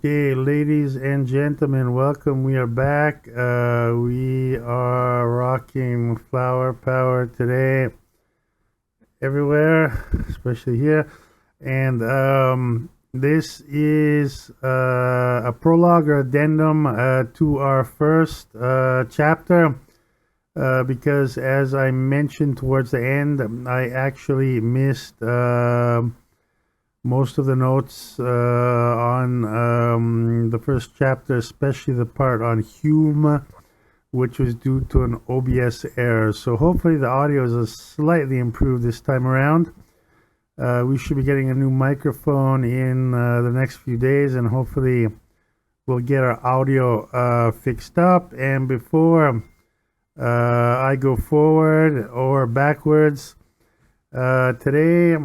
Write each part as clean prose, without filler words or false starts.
Okay, ladies and gentlemen, welcome. We are back. We are rocking flower power today, everywhere, especially here. And this is a prologue or addendum to our first chapter. Because as I mentioned towards the end, I actually missed most of the notes on the first chapter, especially the part on Hume, which was due to an OBS error. So hopefully the audio is slightly improved this time around. We should be getting a new microphone in the next few days, and hopefully we'll get our audio fixed up. And before I go forward or backwards, today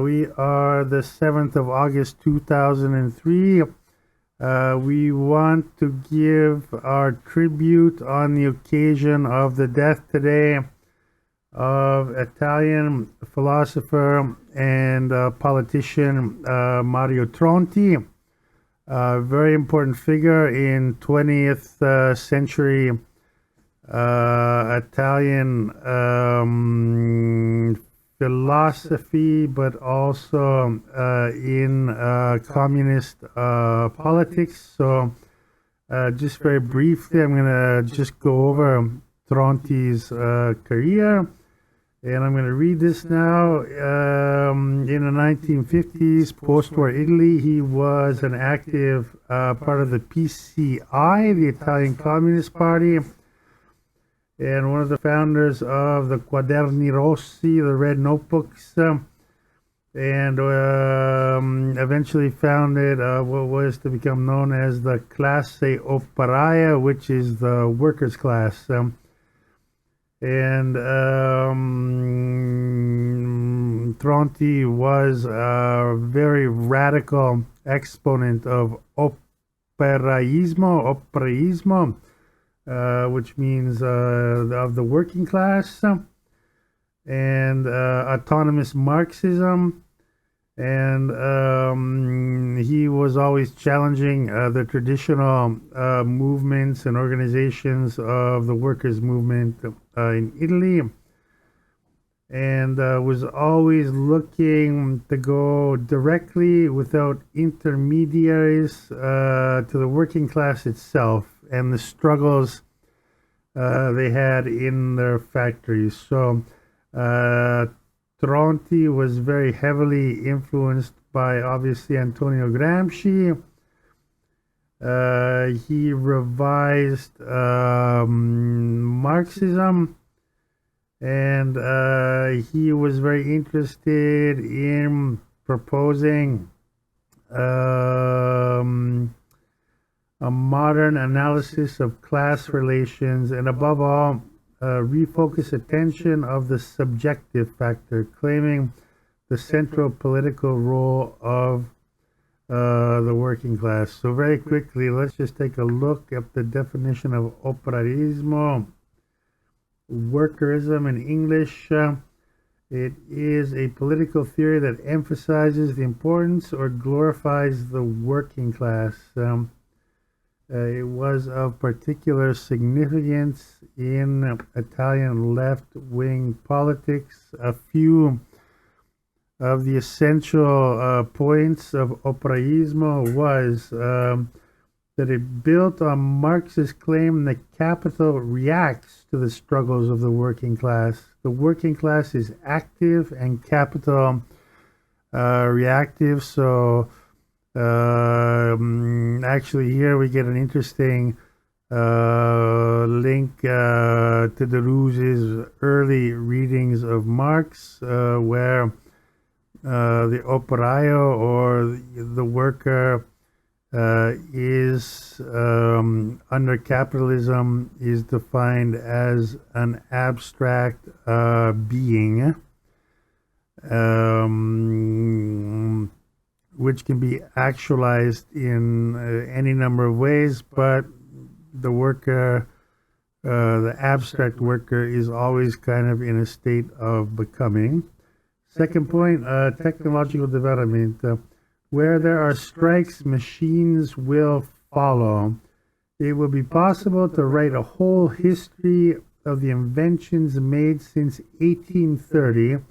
we are the 7th of August 2003. We want to give our tribute on the occasion of the death today of Italian philosopher and politician Mario Tronti, a very important figure in 20th century Italian philosophy, but also in communist politics. So just very briefly, I'm going to just go over Tronti's career, and I'm going to read this now. In the 1950s, post-war Italy, he was an active part of the PCI, the Italian Communist Party, and one of the founders of the Quaderni Rossi, the Red Notebooks, and eventually founded what was to become known as the Classe Operaia, which is the workers' class. Tronti was a very radical exponent of operaismo, which means of the working class, and autonomous Marxism, and he was always challenging the traditional movements and organizations of the workers' movement in Italy, and was always looking to go directly without intermediaries to the working class itself and the struggles they had in their factories. So Tronti was very heavily influenced by, obviously, Antonio Gramsci. He revised Marxism, and he was very interested in proposing a modern analysis of class relations, and above all, refocus attention of the subjective factor, claiming the central political role of the working class. So very quickly, let's just take a look at the definition of operaismo, workerism in English. It is a political theory that emphasizes the importance or glorifies the working class. It was of particular significance in Italian left-wing politics. A few of the essential points of operaismo was that it built on Marx's claim that capital reacts to the struggles of the working class. The working class is active and capital reactive. So actually here we get an interesting link to Deleuze's early readings of Marx, where the operaio, or the worker, is under capitalism, is defined as an abstract being, which can be actualized in any number of ways, but the worker, the abstract worker, is always kind of in a state of becoming. Second point, technological development. Where there are strikes, machines will follow. It will be possible to write a whole history of the inventions made since 1830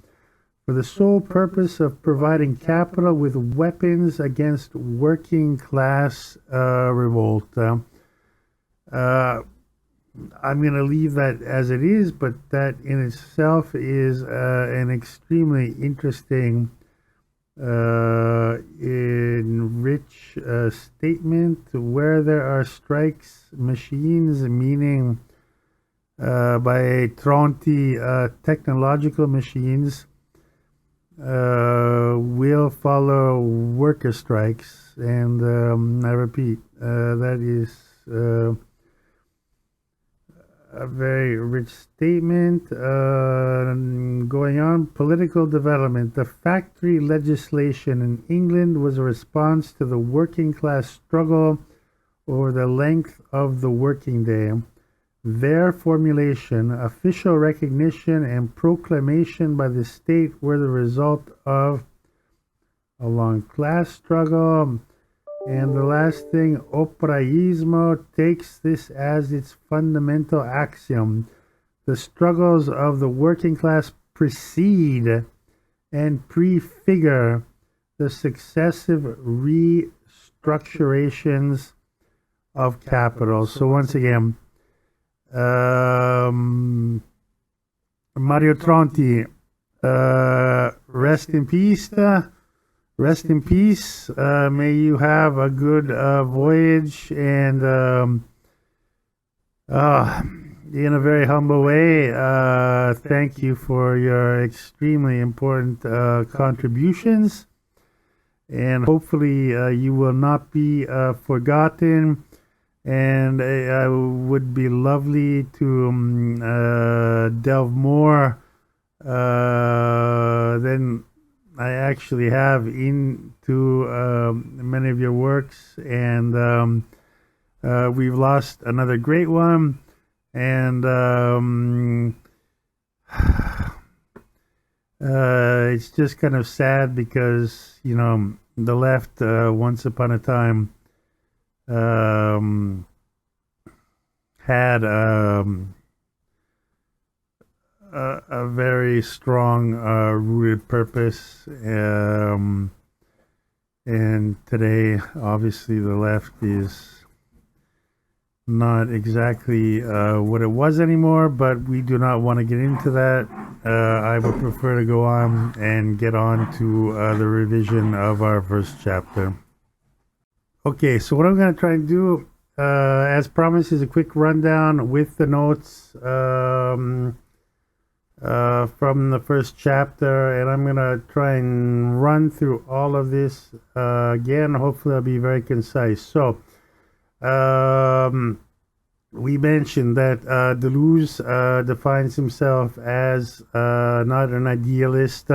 for the sole purpose of providing capital with weapons against working class revolt. I'm going to leave that as it is, but that in itself is an extremely interesting, rich statement. Where there are strikes, machines, meaning by Tronti, technological machines, will follow worker strikes. And I repeat, that is a very rich statement. Going on, political development. The factory legislation in England was a response to the working class struggle over the length of the working day. Their formulation, official recognition, and proclamation by the state were the result of a long class struggle. And the last thing, operaismo takes this as its fundamental axiom. The struggles of the working class precede and prefigure the successive restructurations of capital. So once again, Mario Tronti, rest in peace. Rest in peace. May you have a good voyage, and in a very humble way, thank you for your extremely important contributions, and hopefully you will not be forgotten. And it would be lovely to delve more than I actually have into many of your works, and we've lost another great one, and it's just kind of sad because, you know, the left once upon a time had a very strong rooted purpose, and today obviously the left is not exactly what it was anymore, but we do not want to get into that. I would prefer to go on and get on to the revision of our first chapter. Okay, so what I'm going to try and do, as promised, is a quick rundown with the notes from the first chapter, and I'm gonna try and run through all of this again. Hopefully I'll be very concise. So we mentioned that Deleuze defines himself as not an idealist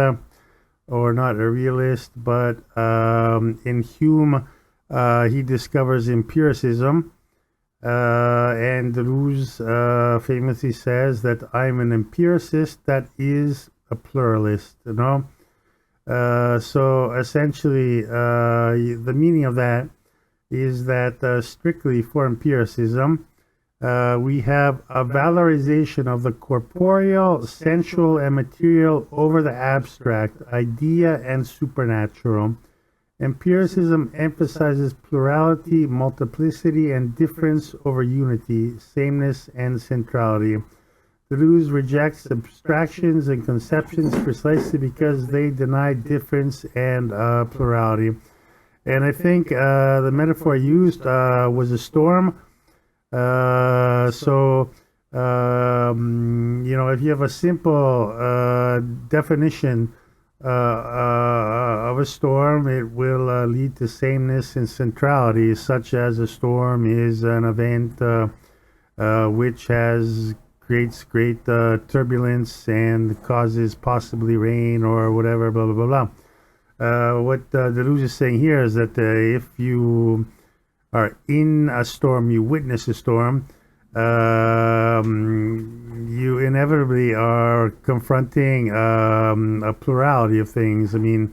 or not a realist, but in Hume he discovers empiricism. And Deleuze famously says that I'm an empiricist that is a pluralist, you know. So essentially, the meaning of that is that strictly for empiricism, we have a valorization of the corporeal, sensual, and material over the abstract, idea, and supernatural. Empiricism emphasizes plurality, multiplicity, and difference over unity, sameness, and centrality. Deleuze rejects abstractions and conceptions precisely because they deny difference and plurality. And I think the metaphor used was a storm. So, you know, if you have a simple definition of a storm, it will lead to sameness and centrality, such as a storm is an event which creates great turbulence and causes possibly rain or whatever, blah blah blah blah. What Deleuze is saying here is that if you are in a storm, you witness a storm, you inevitably are confronting a plurality of things. I mean,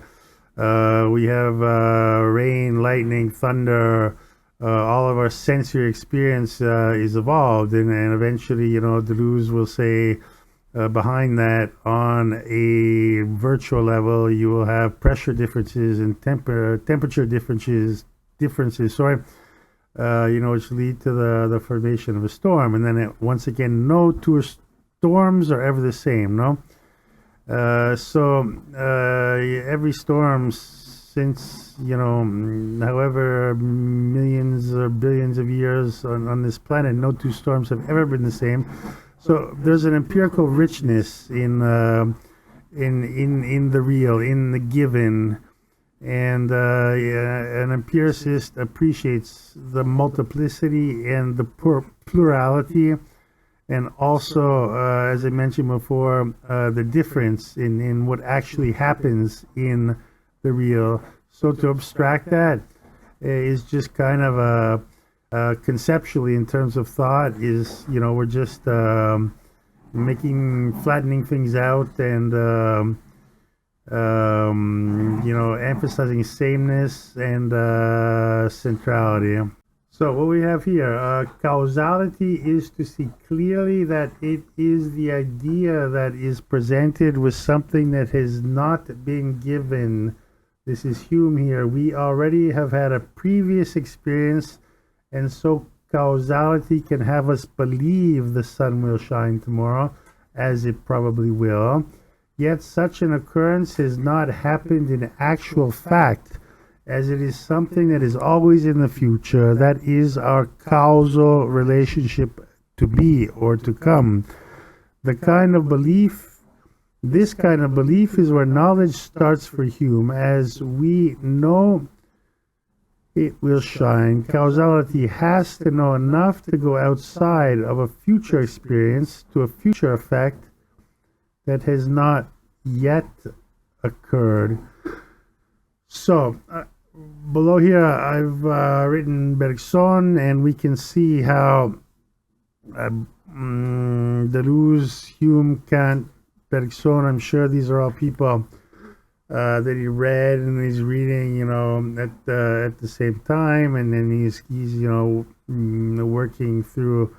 We have rain, lightning, thunder. All of our sensory experience is evolved, and eventually, Deleuze will say behind that, on a virtual level, you will have pressure differences and temperature differences. Sorry, which lead to the formation of a storm. And then once again, no two storms are ever the same. No. Every storm since, however millions or billions of years on this planet, no two storms have ever been the same. So there's an empirical richness in the real, in the given, and an empiricist appreciates the multiplicity and the plurality. And also, as I mentioned before, the difference in what actually happens in the real. So to abstract that is just kind of conceptually, in terms of thought, is, we're just flattening things out and, emphasizing sameness and centrality. So what we have here, causality is to see clearly that it is the idea that is presented with something that has not been given. This is Hume here. We already have had a previous experience, and so causality can have us believe the sun will shine tomorrow, as it probably will. Yet such an occurrence has not happened in actual fact, as it is something that is always in the future. That is our causal relationship to be or to come. This kind of belief is where knowledge starts for Hume. As we know it will shine, causality has to know enough to go outside of a future experience to a future effect that has not yet occurred. So, below here I've written Bergson, and we can see how Deleuze, Hume, Kant, Bergson, I'm sure these are all people that he read and he's reading, at the same time, and then he's working through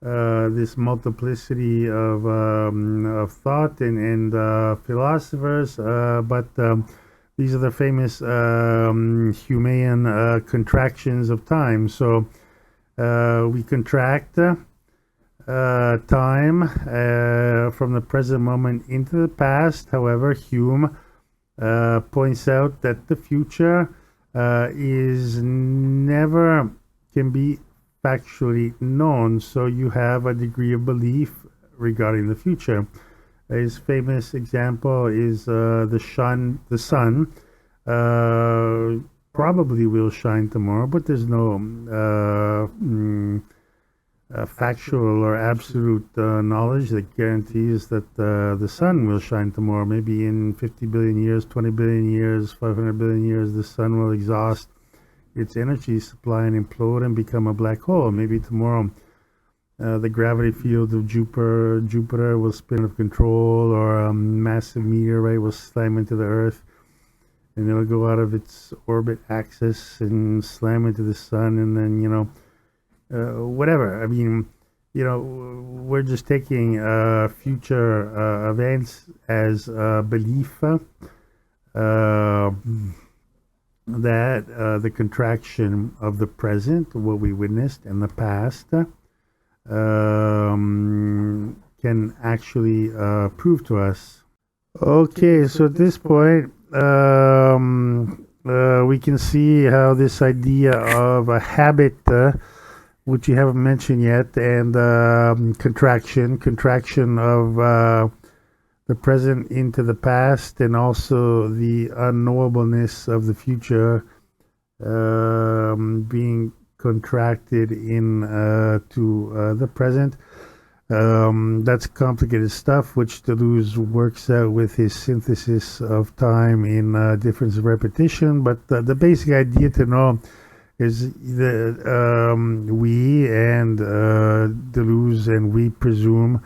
this multiplicity of thought and philosophers, but these are the famous Humean contractions of time. So we contract time from the present moment into the past. However, Hume points out that the future is never can be factually known, so you have a degree of belief regarding the future. His famous example is the sun probably will shine tomorrow, but there's no factual or absolute knowledge that guarantees that the sun will shine tomorrow. Maybe in 50 billion years, 20 billion years, 500 billion years, the sun will exhaust its energy supply and implode and become a black hole. Maybe tomorrow the gravity field of Jupiter will spin out of control, or a massive meteorite will slam into the Earth, and it'll go out of its orbit axis and slam into the sun, and then, whatever. I mean, we're just taking future events as belief that the contraction of the present, what we witnessed, and the past can actually prove to us. Okay, so at this point, we can see how this idea of a habit, which you haven't mentioned yet, and contraction of the present into the past, and also the unknowableness of the future being contracted in to the present. That's complicated stuff, which Deleuze works out with his synthesis of time in difference of repetition. But the basic idea to know is that we and Deleuze and we presume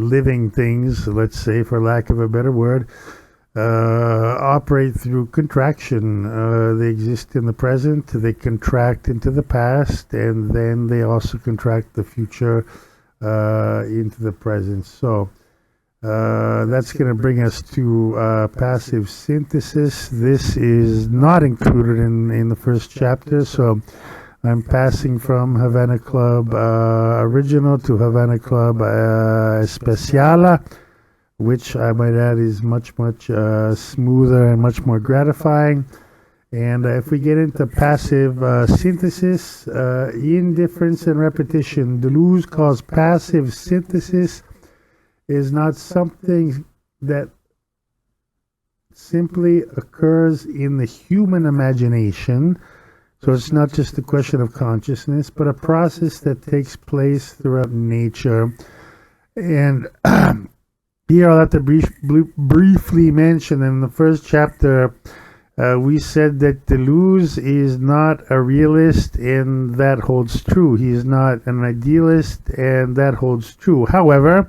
living things, let's say, for lack of a better word, operate through contraction. They exist in the present, they contract into the past, and then they also contract the future into the present. So that's going to bring us to passive synthesis. This is not included in the first chapter, so I'm passing from Havana Club original to Havana Club Especiala, which I might add is much smoother and much more gratifying. And if we get into passive synthesis, indifference and repetition, Deleuze calls passive synthesis is not something that simply occurs in the human imagination. So it's not just a question of consciousness, but a process that takes place throughout nature. And here I'll have to briefly mention in the first chapter, we said that Deleuze is not a realist, and that holds true. He is not an idealist, and that holds true. However,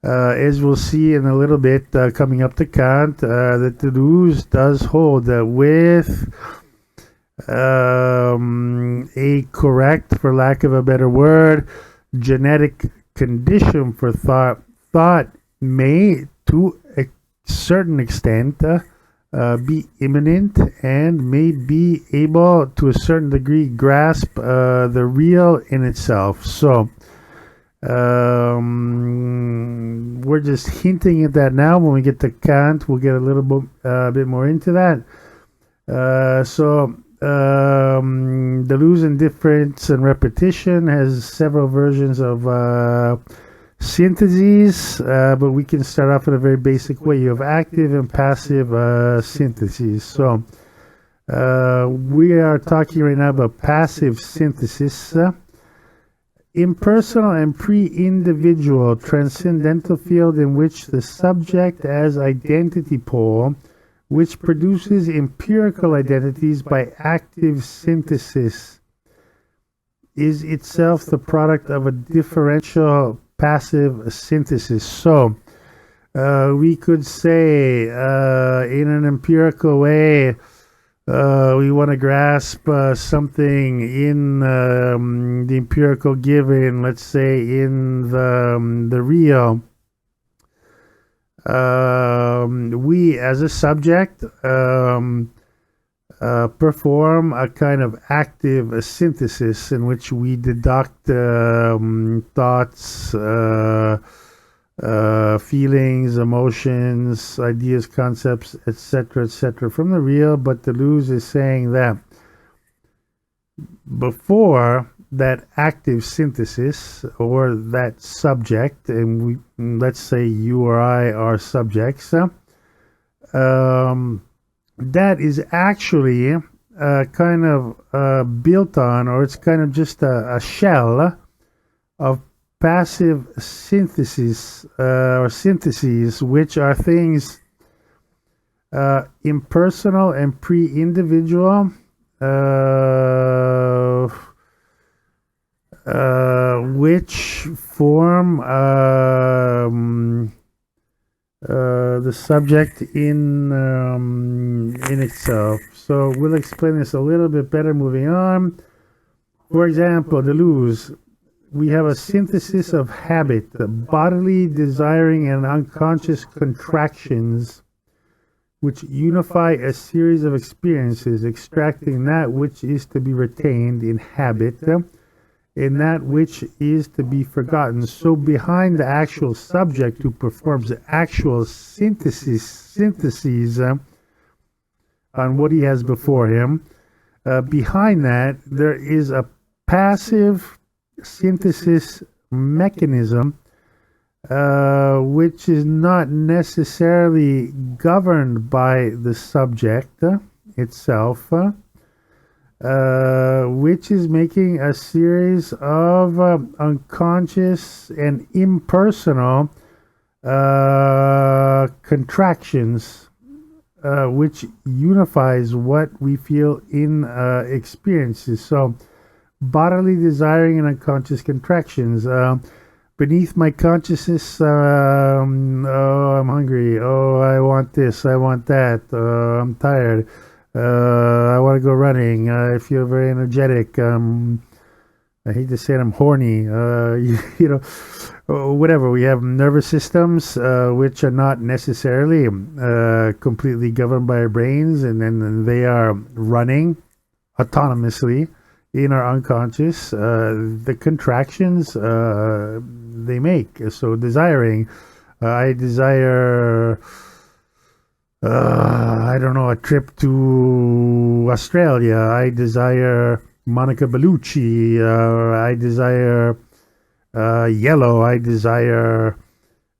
as we'll see in a little bit coming up to Kant, that Deleuze does hold that with a correct, for lack of a better word, genetic condition for thought may, to a certain extent, be imminent and may be able, to a certain degree, grasp the real in itself. So we're just hinting at that now. When we get to Kant, we'll get a little bit more into that. Deleuze indifference and repetition has several versions of syntheses, but we can start off in a very basic way. You have active and passive syntheses. So we are talking right now about passive synthesis. Impersonal and pre-individual transcendental field in which the subject as identity pole, which produces empirical identities by active synthesis, is itself the product of a differential passive synthesis. So we could say in an empirical way, we want to grasp something in the empirical given, let's say in the real. We as a subject perform a kind of active synthesis in which we deduct thoughts, feelings, emotions, ideas, concepts, etc., from the real. But Deleuze is saying that before that active synthesis, or that subject, and we, let's say you or I are subjects, that is actually kind of built on, or it's kind of just a shell of passive synthesis or syntheses, which are things impersonal and pre-individual, which form the subject in itself. So we'll explain this a little bit better moving on. For example, Deleuze, we have a synthesis of habit, bodily desiring and unconscious contractions, which unify a series of experiences, extracting that which is to be retained in habit and that which is to be forgotten. So behind the actual subject who performs the actual syntheses on what he has before him, behind that there is a passive synthesis mechanism which is not necessarily governed by the subject itself, which is making a series of unconscious and impersonal contractions, which unifies what we feel in experiences. So bodily desiring and unconscious contractions. Beneath my consciousness, oh, I'm hungry. Oh, I want this. I want that. I'm tired. I want to go running. I feel very energetic. I hate to say it, I'm horny. You know, whatever. We have nervous systems which are not necessarily completely governed by our brains, and then they are running autonomously in our unconscious. The contractions they make. So desiring, I desire. I don't know, a trip to Australia. I desire Monica Bellucci. I desire yellow. I desire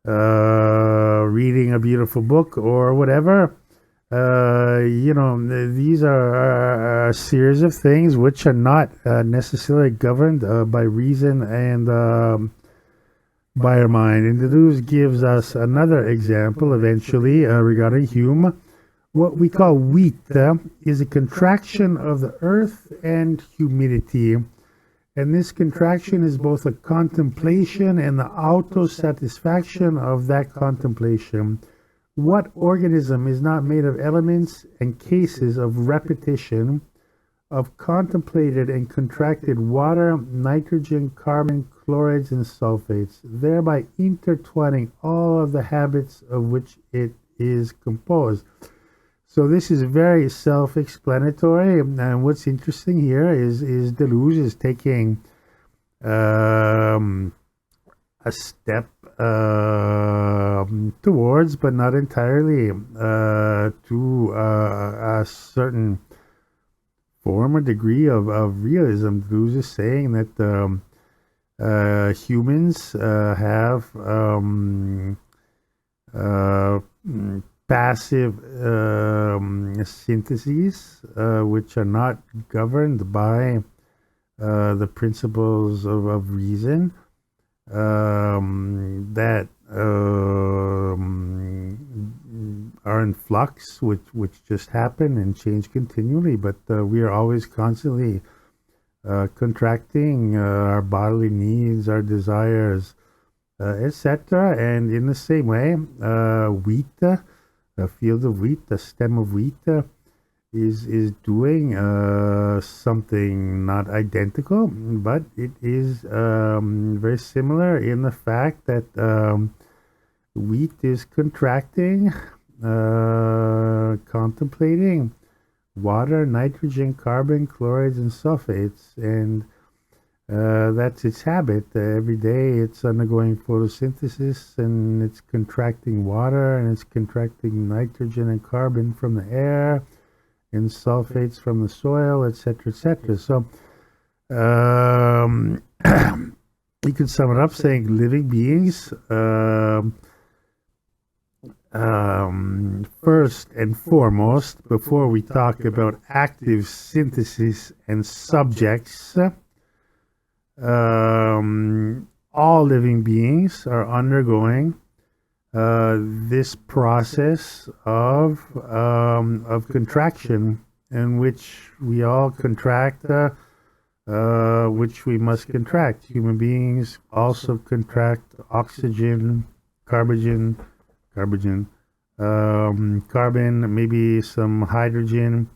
reading a beautiful book or whatever. You know, these are a series of things which are not necessarily governed by reason and by our mind. And Deleuze gives us another example eventually regarding Hume. What we call wheat is a contraction of the earth and humidity. And this contraction is both a contemplation and the auto-satisfaction of that contemplation. What organism is not made of elements and cases of repetition, of contemplated and contracted water, nitrogen, carbon, chlorides, and sulfates, thereby intertwining all of the habits of which it is composed? So this is very self-explanatory, and what's interesting here is Deleuze is taking a step towards, but not entirely, to a certain form or degree of realism. Deleuze is saying that humans have passive syntheses which are not governed by the principles of reason, that are in flux, which just happen and change continually, but we are always constantly contracting our bodily needs, our desires, etc. And in the same way, wheat, a field of wheat, a stem of wheat, is doing something not identical, but it is very similar in the fact that wheat is contracting, contemplating water, nitrogen, carbon, chlorides, and sulfates, and that's its habit. Every day it's undergoing photosynthesis, and it's contracting water, and it's contracting nitrogen and carbon from the air, and sulfates from the soil, etc., etc. So you could sum it up saying living beings, first and foremost, before we talk about active synthesis and subjects, all living beings are undergoing this process of contraction, in which we all contract, which we must contract. Human beings also contract oxygen, carbon, maybe some hydrogen.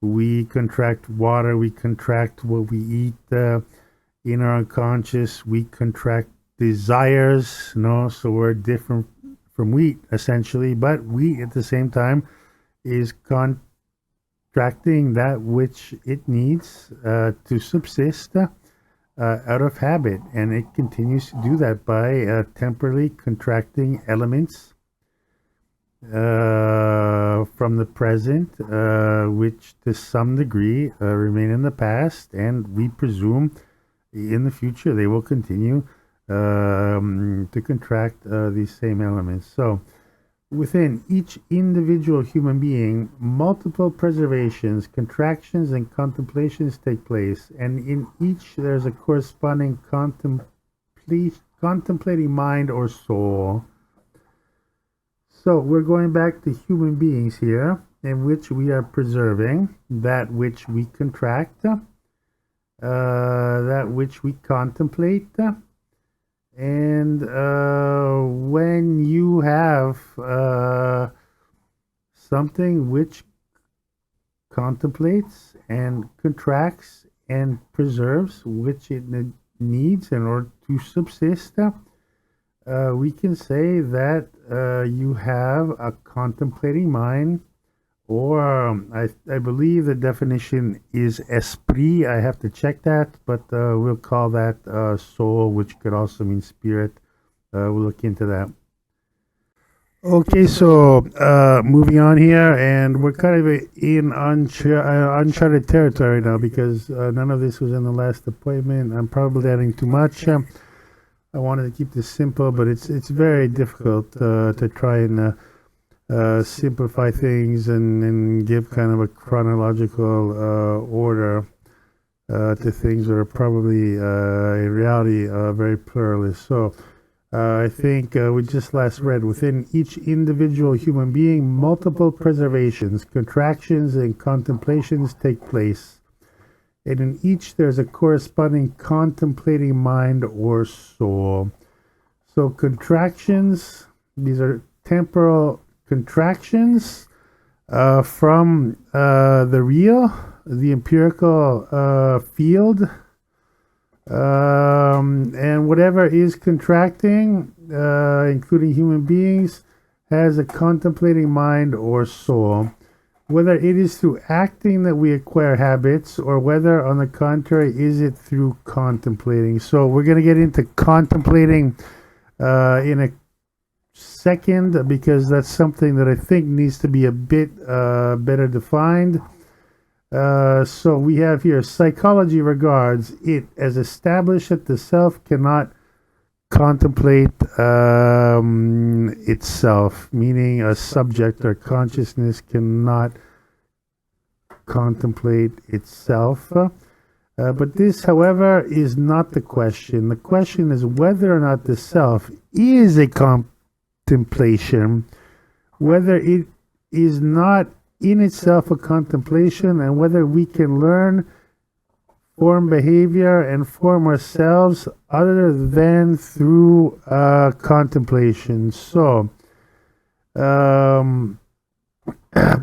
We contract water. We contract what we eat. In our unconscious, we contract desires. No, so we're different from wheat essentially, but wheat at the same time is contracting that which it needs to subsist out of habit, and it continues to do that by temporarily contracting elements from the present, which to some degree remain in the past, and we presume in the future they will continue to contract these same elements. So within each individual human being, multiple preservations, contractions, and contemplations take place, and in each there's a corresponding contemplating mind or soul. So we're going back to human beings here, in which we are preserving that which we contract, that which we contemplate. And when you have something which contemplates and contracts and preserves, which it needs in order to subsist, we can say that you have a contemplating mind, or I believe the definition is esprit. I have to check that, but we'll call that soul, which could also mean spirit. We'll look into that. Okay, so moving on here, and we're kind of in uncharted territory now because none of this was in the last appointment. I'm probably adding too much. I wanted to keep this simple, but it's very difficult to try and simplify things and give kind of a chronological order to things that are probably in reality very pluralist. So I think we just last read, within each individual human being, multiple preservations, contractions, and contemplations take place. And in each there's a corresponding contemplating mind or soul. So contractions, these are temporal contractions from the real, the empirical field, and whatever is contracting, including human beings, has a contemplating mind or soul. Whether it is through acting that we acquire habits, or whether, on the contrary, is it through contemplating. So we're going to get into contemplating in a second, because that's something that I think needs to be a bit better defined. So we have here, psychology regards it as established that the self cannot contemplate itself, meaning a subject or consciousness cannot contemplate itself. But this, however, is not the question. The question is whether or not the self is a contemplation, whether it is not in itself a contemplation, and whether we can learn, form behavior, and form ourselves other than through contemplation. So,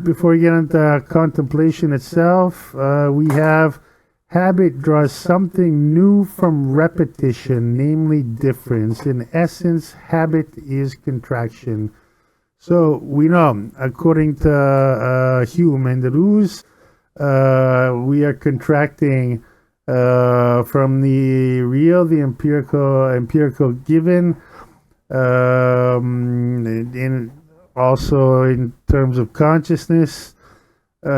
before we get into contemplation itself, we have habit draws something new from repetition, namely difference. In essence, habit is contraction. So we know, according to Hume and Deleuze, we are contracting from the real, the empirical given, in also in terms of consciousness. We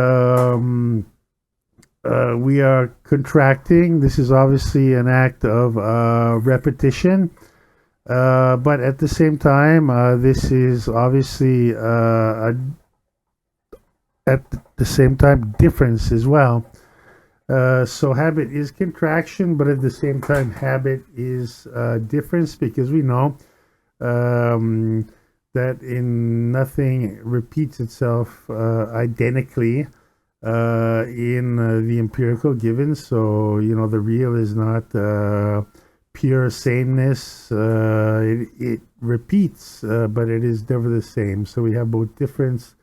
are contracting. This is obviously an act of repetition. But at the same time, this is obviously at the same time difference as well. So habit is contraction, but at the same time habit is difference, because we know that in nothing repeats itself identically in the empirical given. So, you know, the real is not pure sameness. It repeats, but it is never the same. So we have both difference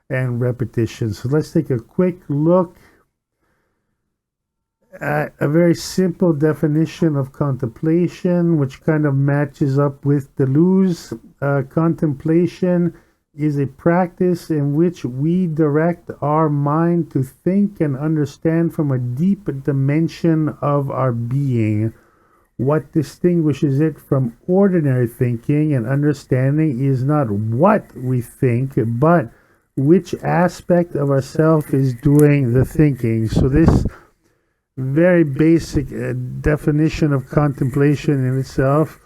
and repetition. So let's take a quick look at a very simple definition of contemplation, which kind of matches up with Deleuze. Contemplation is a practice in which we direct our mind to think and understand from a deep dimension of our being. What distinguishes it from ordinary thinking and understanding is not what we think, but which aspect of ourself is doing the thinking. So this very basic definition of contemplation in itself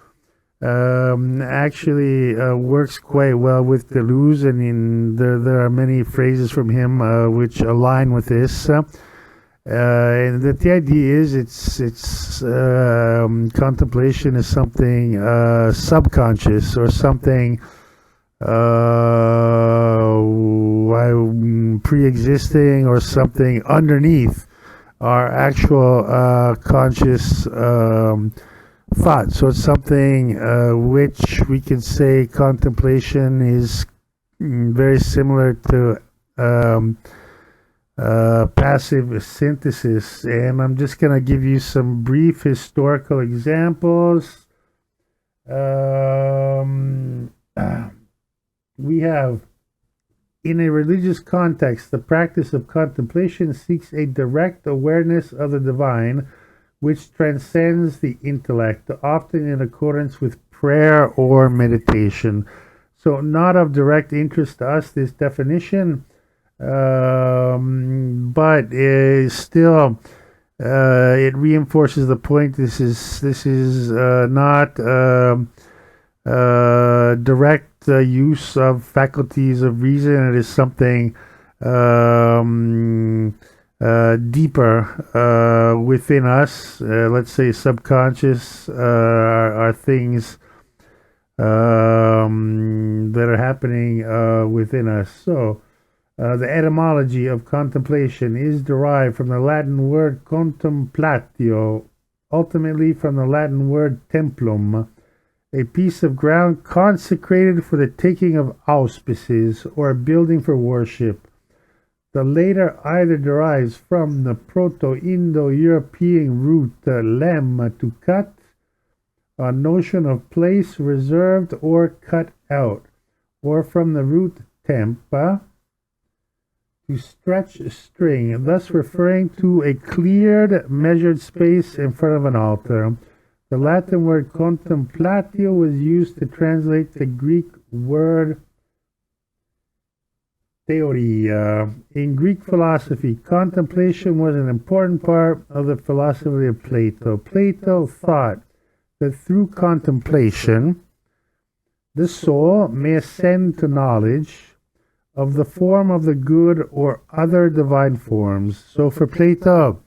actually works quite well with Deleuze, and there are many phrases from him which align with this. And that the idea is it's contemplation is something subconscious, or something pre-existing, or something underneath our actual conscious thought. So it's something which we could say contemplation is very similar to passive synthesis. And I'm just going to give you some brief historical examples. We have, in a religious context, the practice of contemplation seeks a direct awareness of the divine, which transcends the intellect, often in accordance with prayer or meditation. So, not of direct interest to us, this definition, but still, it reinforces the point. This is not direct use of faculties of reason. It is something deeper within us. Let's say subconscious are things that are happening within us. So the etymology of contemplation is derived from the Latin word contemplatio, ultimately from the Latin word templum, a piece of ground consecrated for the taking of auspices, or a building for worship. The later either derives from the Proto-Indo-European root lem, to cut, a notion of place reserved or cut out, or from the root tempa, to stretch a string, thus referring to a cleared, measured space in front of an altar. The Latin word contemplatio was used to translate the Greek word theoria. In Greek philosophy, contemplation was an important part of the philosophy of Plato. Plato thought that through contemplation, the soul may ascend to knowledge of the form of the good or other divine forms. So for Plato,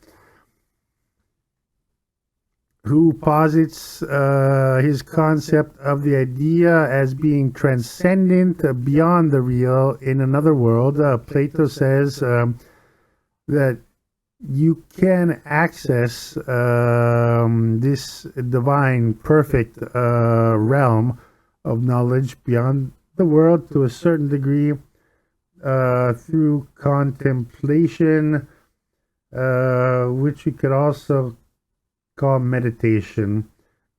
who posits his concept of the idea as being transcendent beyond the real in another world, Plato says that you can access this divine, perfect realm of knowledge beyond the world to a certain degree through contemplation, which we could also call meditation.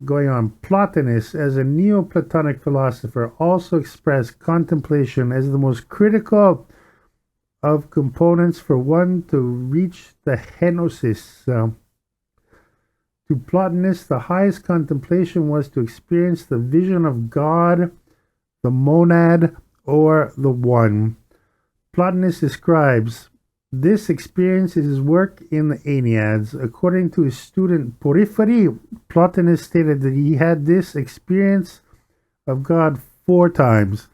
Going on, Plotinus, as a Neoplatonic philosopher, also expressed contemplation as the most critical of components for one to reach the henosis. To Plotinus, the highest contemplation was to experience the vision of God, the monad, or the one. Plotinus describes this experience is his work in the Enneads. According to his student Porphyry, Plotinus stated that he had this experience of God 4 times.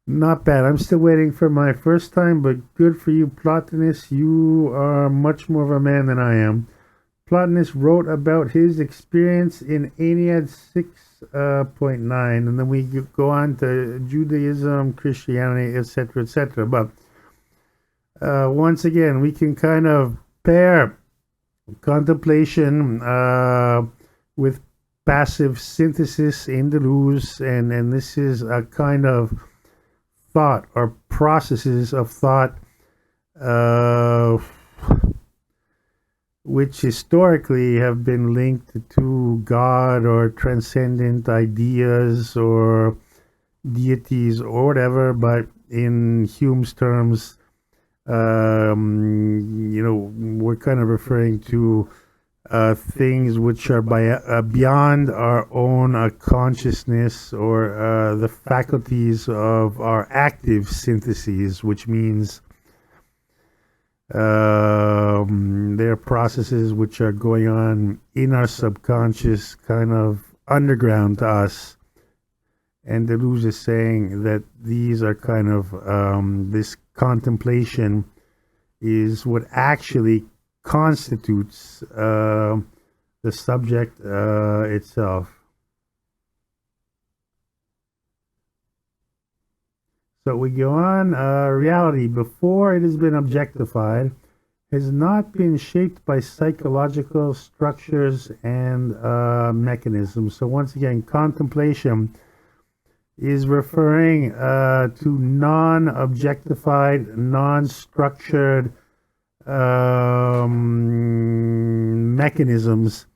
Not bad. I'm still waiting for my first time, but good for you, Plotinus. You are much more of a man than I am. Plotinus wrote about his experience in Ennead 6.9, and then we go on to Judaism, Christianity, etc., etc. But once again, we can kind of pair contemplation with passive synthesis in Deleuze, and this is a kind of thought or processes of thought which historically have been linked to God or transcendent ideas or deities or whatever, but in Hume's terms, we're kind of referring to things which are beyond our own consciousness or the faculties of our active syntheses, which means there are processes which are going on in our subconscious, kind of underground to us. And Deleuze is saying that these are kind of this contemplation is what actually constitutes the subject itself. So we go on. Reality, before it has been objectified, has not been shaped by psychological structures and mechanisms. So once again, contemplation is referring to non-objectified, non-structured mechanisms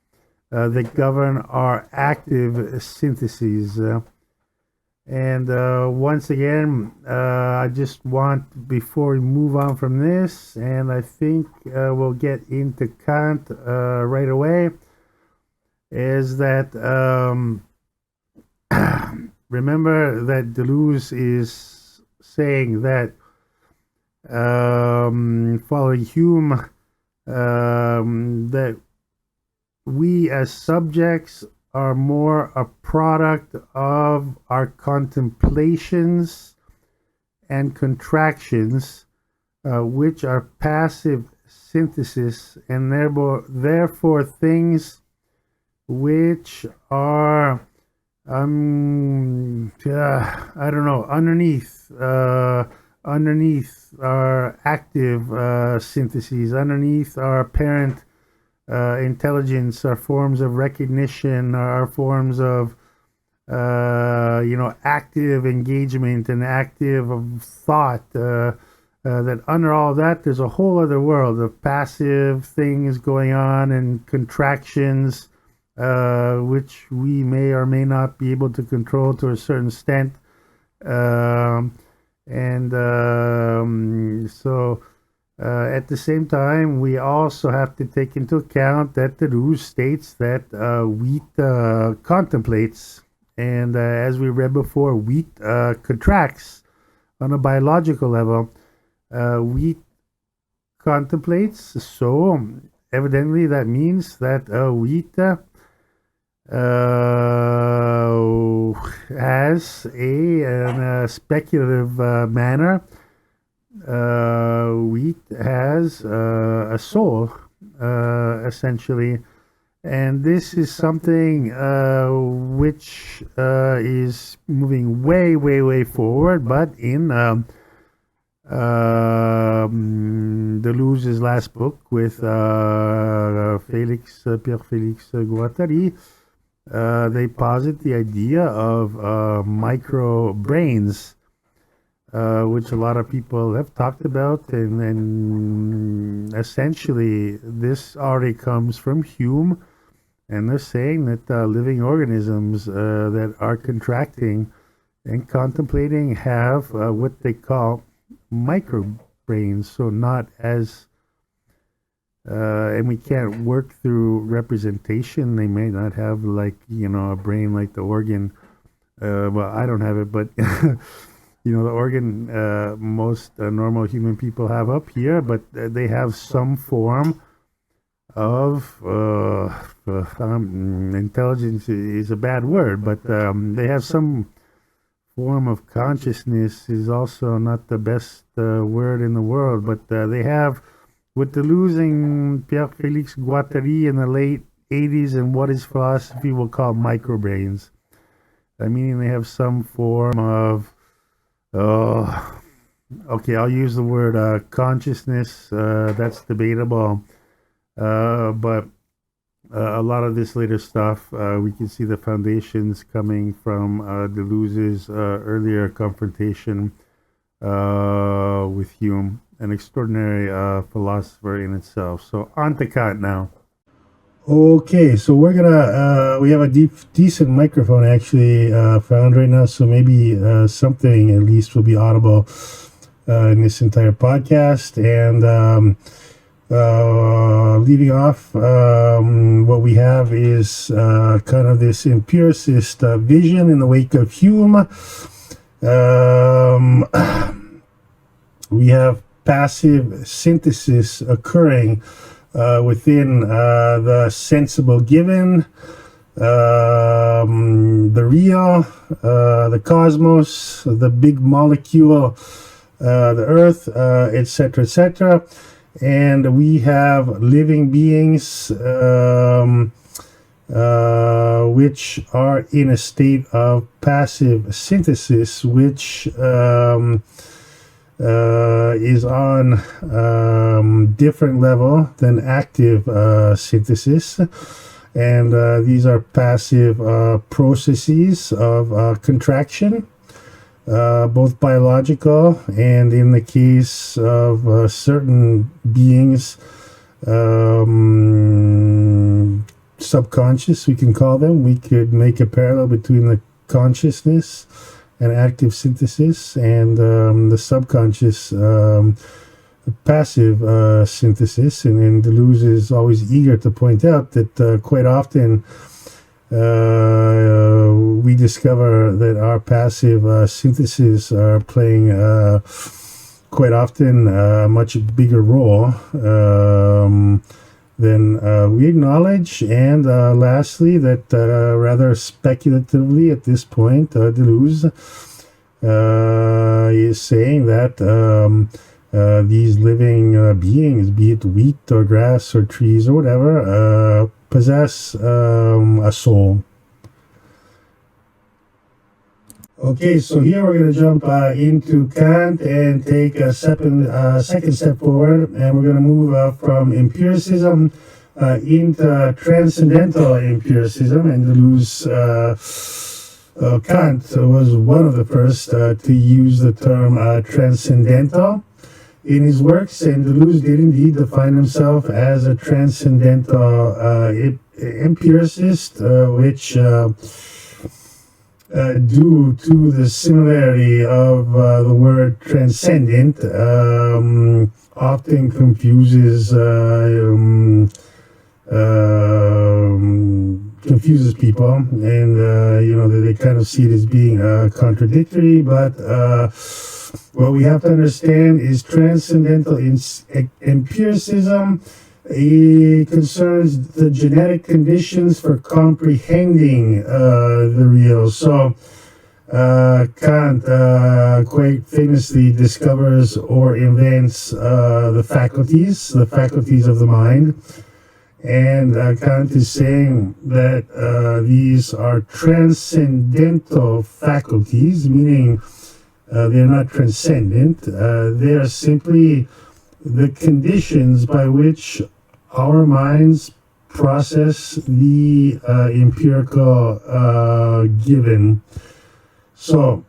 that govern our active syntheses. And once again, I just want, before we move on from this, and I think we'll get into Kant right away, is that remember that Deleuze is saying that following Hume, that we as subjects are more a product of our contemplations and contractions, which are passive synthesis, and therefore things which are I don't know, underneath our active syntheses, underneath our apparent intelligence, our forms of recognition, our forms of active engagement and active thought, that under all that there's a whole other world of passive things going on and contractions, which we may or may not be able to control to a certain extent. So at the same time, we also have to take into account that Deleuze states that wheat contemplates, and as we read before, wheat contracts on a biological level. Wheat contemplates, so evidently that means that wheat has in a speculative manner, wheat has a soul, essentially, and this is something which is moving way forward, but in Deleuze's last book with Pierre Félix Guattari, they posit the idea of micro brains, which a lot of people have talked about, and essentially this already comes from Hume, and they're saying that living organisms that are contracting and contemplating have what they call micro brains, so not as and we can't work through representation. They may not have a brain like the organ. Well, I don't have it, but the organ most normal human people have up here, but they have some form of intelligence is a bad word, but they have some form of consciousness is also not the best word in the world, but they have what Deleuze and Pierre Félix Guattari in the late 80s and what his philosophy will call microbrains. Meaning they have some form of, okay, I'll use the word consciousness, that's debatable, but a lot of this later stuff, we can see the foundations coming from Deleuze's earlier confrontation with Hume, an extraordinary philosopher in itself. So on to Kant now. Okay, so we're gonna we have a decent microphone actually found right now, so maybe something at least will be audible in this entire podcast. And leading off, what we have is kind of this empiricist vision in the wake of Hume. We have passive synthesis occurring within the sensible given, the real, the cosmos, the big molecule, the earth, etc., etc. And we have living beings which are in a state of passive synthesis, which is on different level than active synthesis, and these are passive processes of contraction, both biological and, in the case of certain beings, subconscious, we can call them. We could make a parallel between the consciousness and active synthesis, and the subconscious passive synthesis. And Deleuze is always eager to point out that quite often we discover that our passive synthesis are playing quite often a much bigger role than we acknowledge. And lastly, that rather speculatively at this point, Deleuze is saying that these living beings, be it wheat or grass or trees or whatever, possess a soul. Okay, so here we're going to jump into Kant and take a second step forward, and we're going to move from empiricism into transcendental empiricism. And Deleuze, Kant was one of the first to use the term transcendental in his works, and Deleuze did indeed define himself as a transcendental empiricist, which due to the similarity of the word transcendent, often confuses people, and they kind of see it as being contradictory. But what we have to understand is transcendental empiricism. It concerns the genetic conditions for comprehending the real. So Kant quite famously discovers or invents the faculties of the mind. And Kant is saying that these are transcendental faculties, meaning they're not transcendent. They are simply the conditions by which our minds process the empirical given. So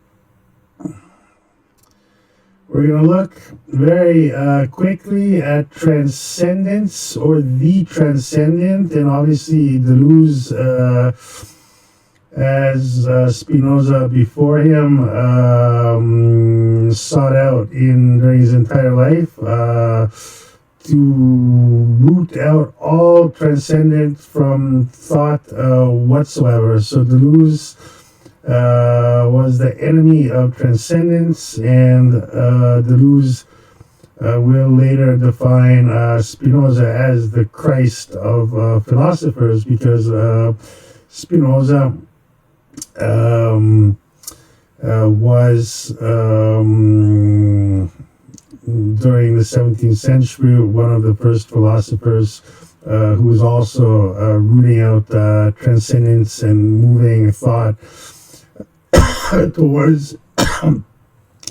we're going to look very quickly at transcendence, or the transcendent, and obviously Deleuze, as Spinoza before him, sought out during his entire life to root out all transcendence from thought whatsoever. So Deleuze was the enemy of transcendence, and Deleuze will later define Spinoza as the Christ of philosophers, because Spinoza was during the 17th century one of the first philosophers who was also rooting out transcendence and moving thought towards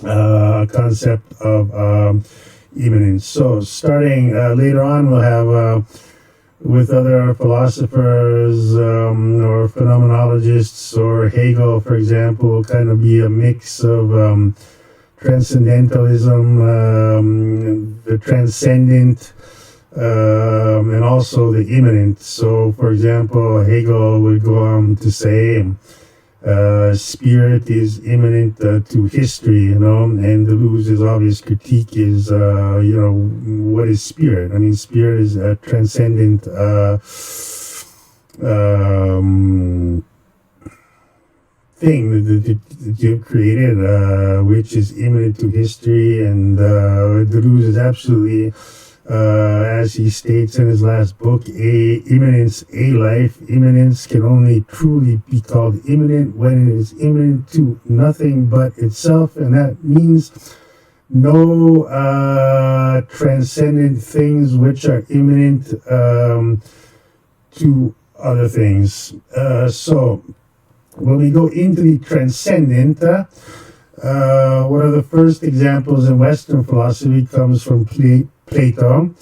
a concept of immanence. So starting later on, we'll have with other philosophers or phenomenologists, or Hegel, for example, kind of be a mix of transcendentalism, the transcendent, and also the immanent. So, for example, Hegel would go on to say spirit is immanent to history, and Deleuze's obvious critique is, what is spirit? I mean, spirit is a transcendent thing that you've created, which is immanent to history. And Deleuze is absolutely, as he states in his last book, immanence, a life. Immanence can only truly be called immanent when it is immanent to nothing but itself, and that means no transcendent things which are immanent to other things. So when we go into the transcendent, One of the first examples in Western philosophy comes from Plato,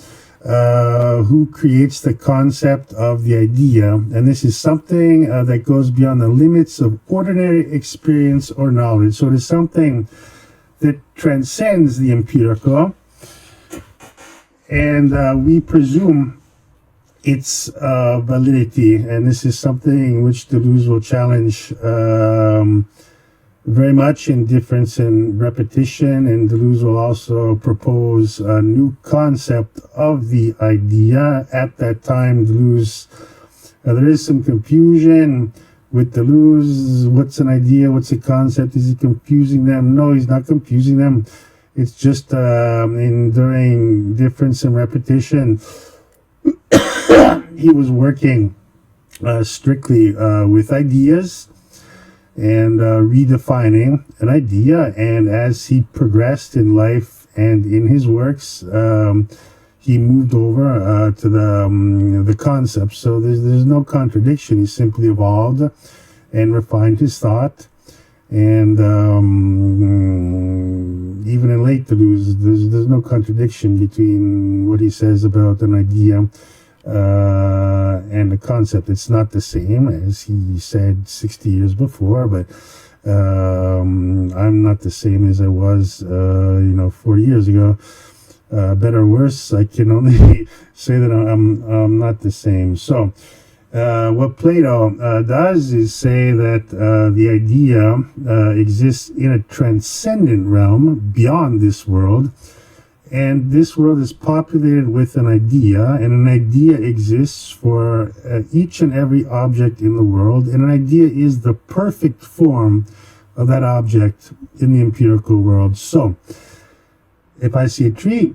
who creates the concept of the idea. And this is something that goes beyond the limits of ordinary experience or knowledge. So it is something that transcends the empirical, and we presume its validity. And this is something which Deleuze will challenge very much in difference and repetition, and Deleuze will also propose a new concept of the idea. At that time, Deleuze, there is some confusion with Deleuze. What's an idea? What's a concept? Is he confusing them? No, he's not confusing them. It's just during difference and repetition, he was working strictly with ideas and redefining an idea. And as he progressed in life and in his works, he moved over to the concept. So there's no contradiction. He simply evolved and refined his thought. And even in late Deleuze, there's no contradiction between what he says about an idea and the concept. It's not the same as he said 60 years before, but I'm not the same as I was 40 years ago. Better or worse, I can only say that I'm not the same. So what Plato does is say that the idea exists in a transcendent realm beyond this world. And this world is populated with an idea, and an idea exists for each and every object in the world, and an idea is the perfect form of that object in the empirical world. So, if I see a tree,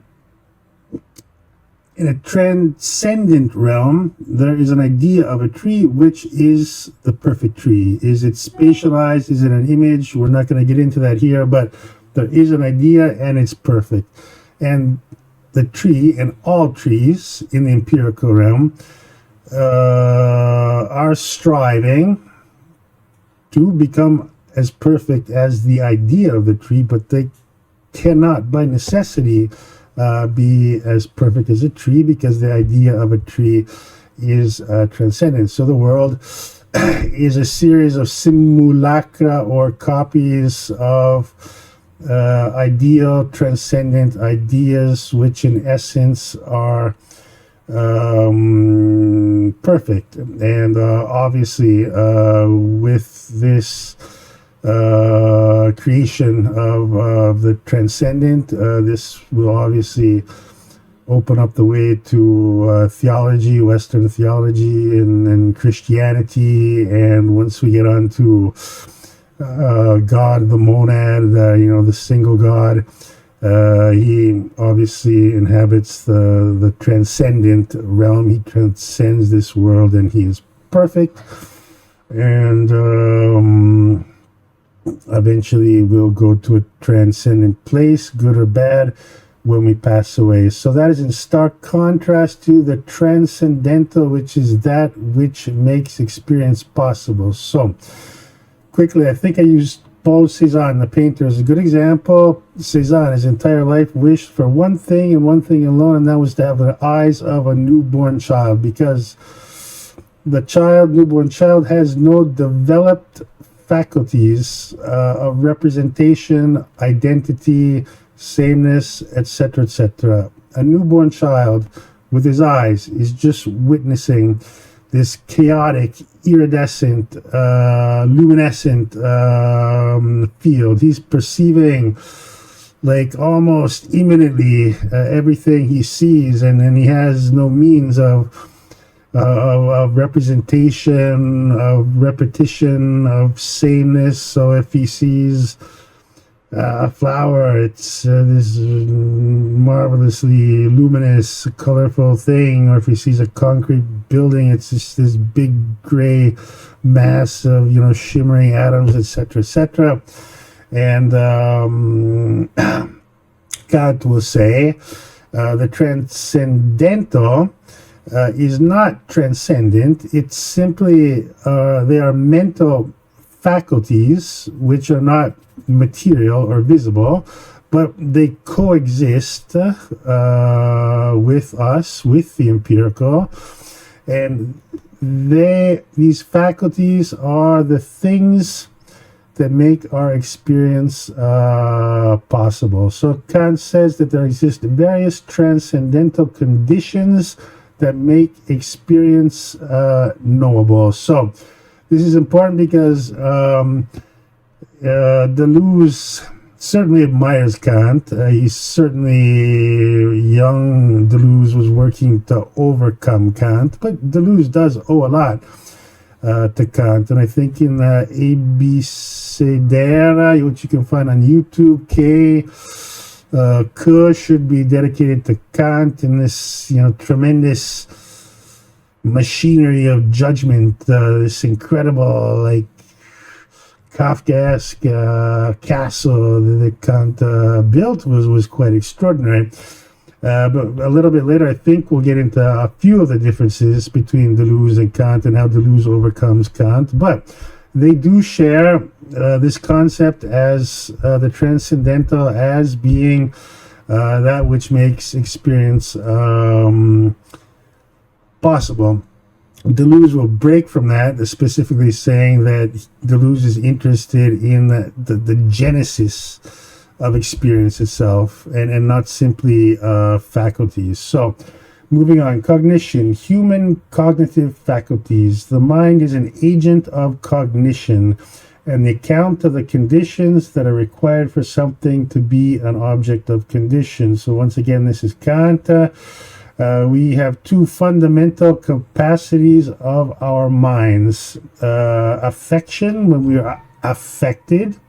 in a transcendent realm, there is an idea of a tree which is the perfect tree. Is it spatialized? Is it an image? We're not going to get into that here, but there is an idea and it's perfect. And the tree and all trees in the empirical realm are striving to become as perfect as the idea of the tree, but they cannot by necessity be as perfect as a tree, because the idea of a tree is transcendent. So the world is a series of simulacra or copies of ideal transcendent ideas, which in essence are perfect. And obviously with this creation of the transcendent, this will obviously open up the way to theology, Western theology, and Christianity. And once we get on to God, the monad, the single God, he obviously inhabits the transcendent realm. He transcends this world, and he is perfect. And eventually we'll go to a transcendent place, good or bad, when we pass away. So that is in stark contrast to the transcendental, which is that which makes experience possible. So quickly, I think I used Paul Cézanne, the painter, as a good example. Cézanne, his entire life, wished for one thing and one thing alone, and that was to have the eyes of a newborn child, because the newborn child, has no developed faculties of representation, identity, sameness, etc., etc. A newborn child with his eyes is just witnessing this chaotic, iridescent, luminescent field. He's perceiving, like, almost imminently everything he sees, and then he has no means of representation, of repetition, of sameness. So if he sees a flower, it's this marvelously luminous, colorful thing. Or if he sees a concrete building, it's just this big gray mass of shimmering atoms, etc., etc. And Kant will say the transcendental is not transcendent. It's simply they are mental faculties which are not material or visible, but they coexist with us, with the empirical, and these faculties are the things that make our experience possible. So Kant says that there exist various transcendental conditions that make experience knowable. So this is important because Deleuze certainly admires Kant. He's certainly young. Deleuze was working to overcome Kant, but Deleuze does owe a lot to Kant. And I think in Abecedera, which you can find on YouTube, K should be dedicated to Kant and this, tremendous machinery of judgment, this incredible, like, Kafkaesque castle that Kant built was quite extraordinary. But a little bit later, I think we'll get into a few of the differences between Deleuze and Kant and how Deleuze overcomes Kant. But they do share this concept as the transcendental, as being that which makes experience possible. Deleuze will break from that, specifically saying that Deleuze is interested in the genesis of experience itself and not simply faculties. So, moving on, cognition, human cognitive faculties. The mind is an agent of cognition and the account of the conditions that are required for something to be an object of condition. So once again, this is Kant. We have two fundamental capacities of our minds. Affection, when we are affected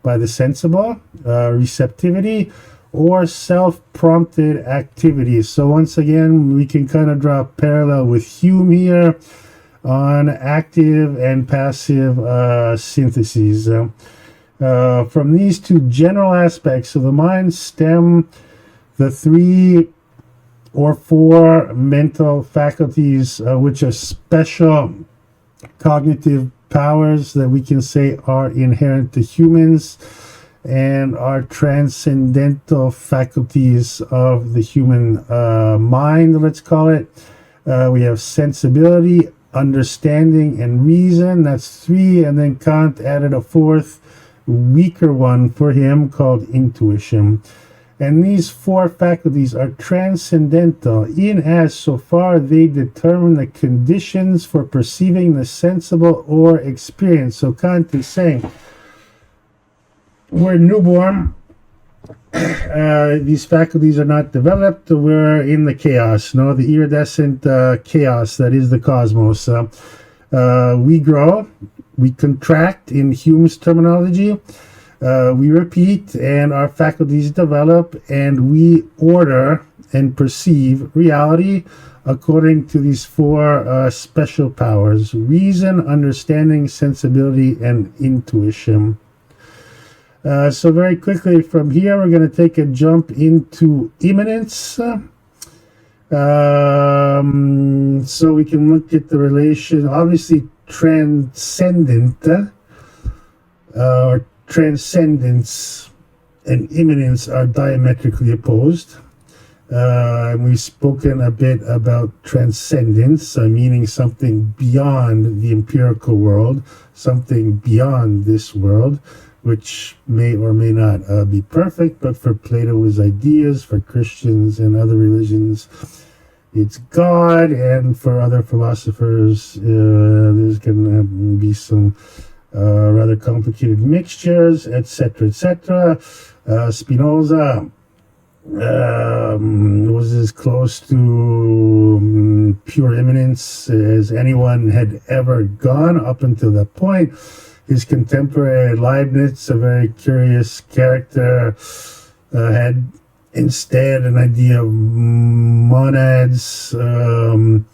by the sensible, receptivity, or self-prompted activities. So once again, we can kind of draw a parallel with Hume here on active and passive syntheses. From these two general aspects of the mind stem the three or four mental faculties, which are special cognitive powers that we can say are inherent to humans and are transcendental faculties of the human mind, let's call it. We have sensibility, understanding, and reason. That's three. And then Kant added a fourth, weaker one for him called intuition. And these four faculties are transcendental in as so far they determine the conditions for perceiving the sensible or experience. So Kant is saying, we're newborn, these faculties are not developed, we're in the chaos, the iridescent chaos that is the cosmos. We grow, we contract in Hume's terminology, we repeat, and our faculties develop, and we order and perceive reality according to these four special powers: reason, understanding, sensibility, and intuition. So very quickly from here, we're going to take a jump into immanence. So we can look at the relation, obviously transcendent, or transcendence and immanence are diametrically opposed. We've spoken a bit about transcendence, meaning something beyond the empirical world, something beyond this world, which may or may not be perfect, but for Plato's ideas, for Christians and other religions, it's God, and for other philosophers, there's going to be some rather complicated mixtures, etc., etc. Spinoza was as close to pure immanence as anyone had ever gone up until that point. His contemporary Leibniz, a very curious character, had instead an idea of monads to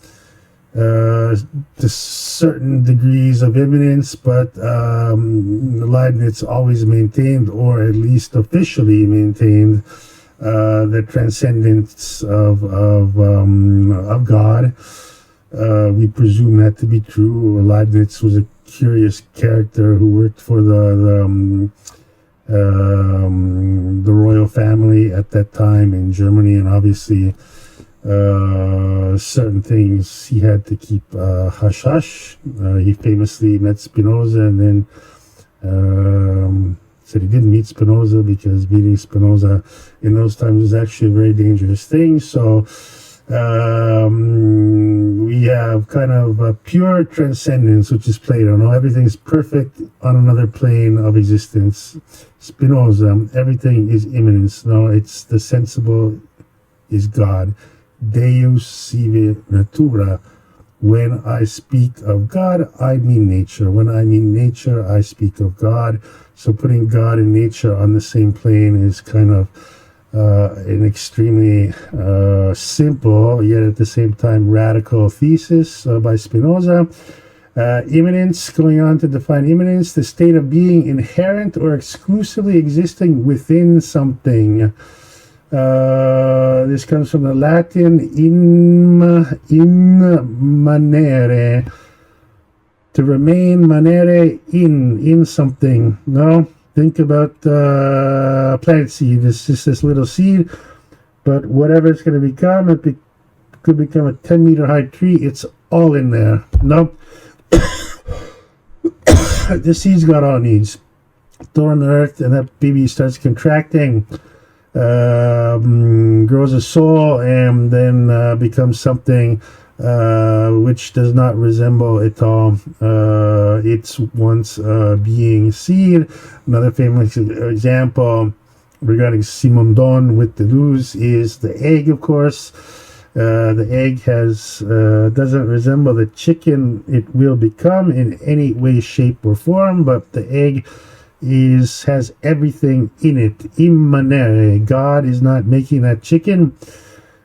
certain degrees of immanence, but Leibniz always maintained, or at least officially maintained, the transcendence of God. We presume that to be true. Leibniz was a curious character who worked for the royal family at that time in Germany, and obviously certain things he had to keep hush hush. He famously met Spinoza, and then said he didn't meet Spinoza because meeting Spinoza in those times was actually a very dangerous thing. So we have kind of a pure transcendence, which is Plato. No, everything's perfect on another plane of existence. Spinoza, everything is immanence. No, it's the sensible is God. Deus sive natura. When I speak of God, I mean nature. When I mean nature, I speak of God. So putting God and nature on the same plane is kind of an extremely simple, yet at the same time radical thesis by Spinoza. Immanence, going on to define immanence, the state of being inherent or exclusively existing within something. This comes from the Latin in manere, to remain, manere, in something. No, think about plant seed. It's just this little seed, but whatever it's going to become, could become a 10-meter high tree. It's all in there. No, the seed's got all it needs. Throw it on the earth, and that baby starts contracting. Grows a soul, and then becomes something which does not resemble at all its once being seed. Another famous example regarding Simondon with Deleuze is the egg, of course. The egg doesn't resemble the chicken it will become in any way, shape, or form, but the egg has everything in it. Immanere. God is not making that chicken.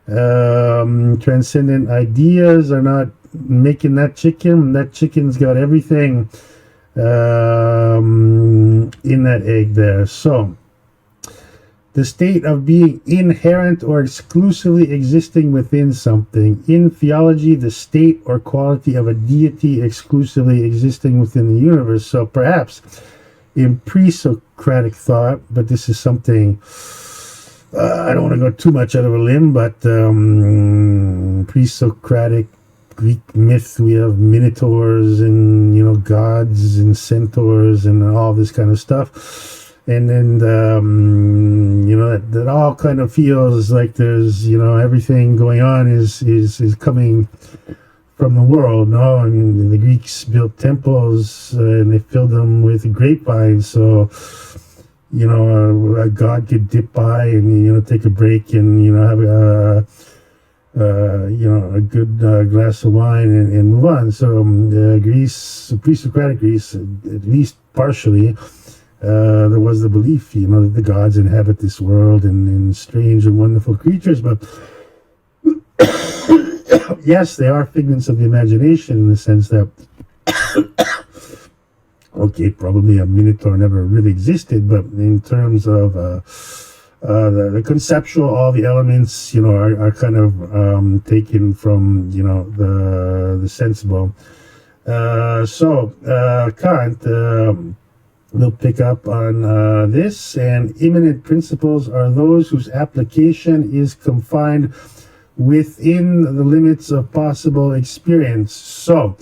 Transcendent ideas are not making that chicken. That chicken's got everything in that egg there. So the state of being inherent or exclusively existing within something. In theology, the state or quality of a deity exclusively existing within the universe. So perhaps in pre-Socratic thought, but this is something I don't want to go too much out of a limb, but pre-Socratic Greek myth, we have minotaurs and gods and centaurs and all this kind of stuff, and then that all kind of feels like there's everything going on is coming from the world. No, I mean, the Greeks built temples and they filled them with grapevines, so a god could dip by and take a break and have a good glass of wine and move on. So Greece, pre-Socratic Greece, at least partially, there was the belief that the gods inhabit this world and strange and wonderful creatures, but yes, they are figments of the imagination in the sense that, okay, probably a minotaur never really existed, but in terms of the conceptual, all the elements, are kind of taken from, the sensible. So Kant will pick up on this, and immanent principles are those whose application is confined within the limits of possible experience. So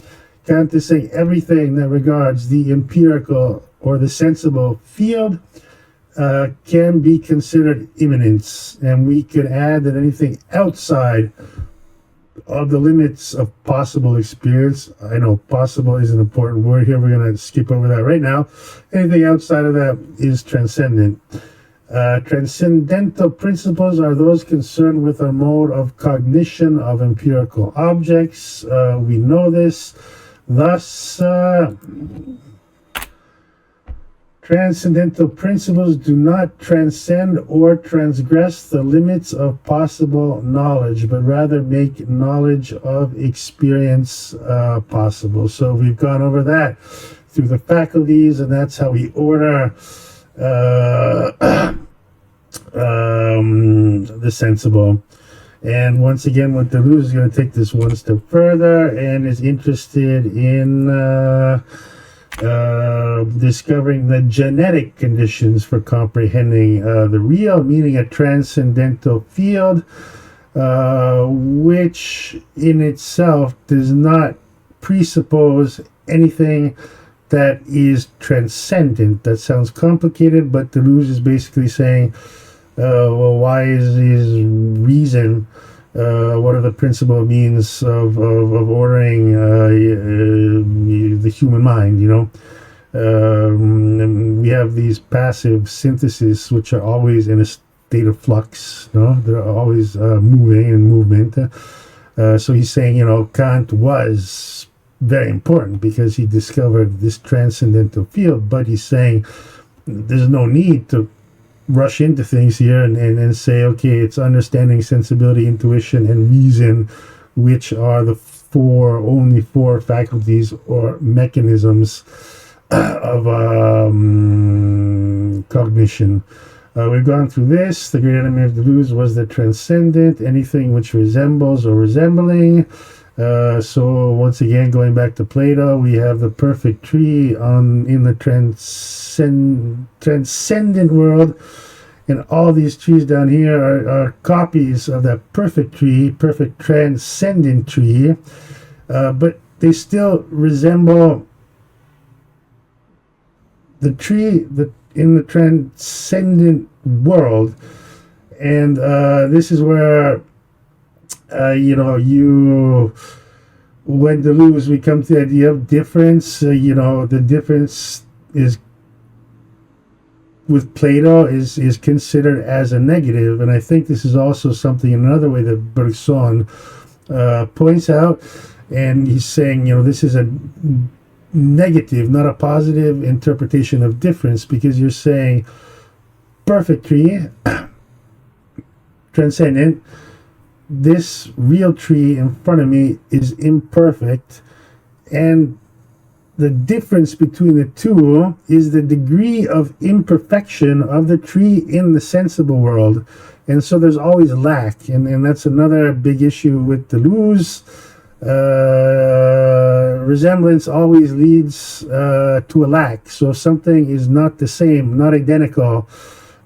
Kant is saying everything that regards the empirical or the sensible field can be considered immanence, and we could add that anything outside of the limits of possible experience, I know possible is an important word here, we're going to skip over that right now, anything outside of that is transcendent. Transcendental principles are those concerned with our mode of cognition of empirical objects. We know this. Thus, transcendental principles do not transcend or transgress the limits of possible knowledge, but rather make knowledge of experience possible. So we've gone over that through the faculties, and that's how we order the sensible. And once again, what Deleuze is going to take this one step further and is interested in discovering the genetic conditions for comprehending the real, meaning a transcendental field, which in itself does not presuppose anything that is transcendent. That sounds complicated, but Deleuze is basically saying, well, why is reason? What are the principal means of ordering the human mind? We have these passive syntheses which are always in a state of flux. They're always moving in movement. So he's saying, Kant was very important because he discovered this transcendental field, but he's saying there's no need to rush into things here and say, okay, it's understanding, sensibility, intuition, and reason, which are the only four faculties or mechanisms of cognition. We've gone through this. The great enemy of Deleuze was the transcendent, anything which resembles or resembling. So once again, going back to Plato, we have the perfect tree in the transcendent world, and all these trees down here are copies of that perfect tree, perfect transcendent tree, but they still resemble the tree in the transcendent world. And this is where when Deleuze, we come to the idea of difference. The difference is with Plato is considered as a negative, and I think this is also something in another way that Bergson points out, and he's saying, this is a negative, not a positive interpretation of difference, because you're saying perfect tree, transcendent. This real tree in front of me is imperfect, and the difference between the two is the degree of imperfection of the tree in the sensible world. And so there's always lack, and that's another big issue with Deleuze. Resemblance always leads to a lack. So if something is not the same, not identical,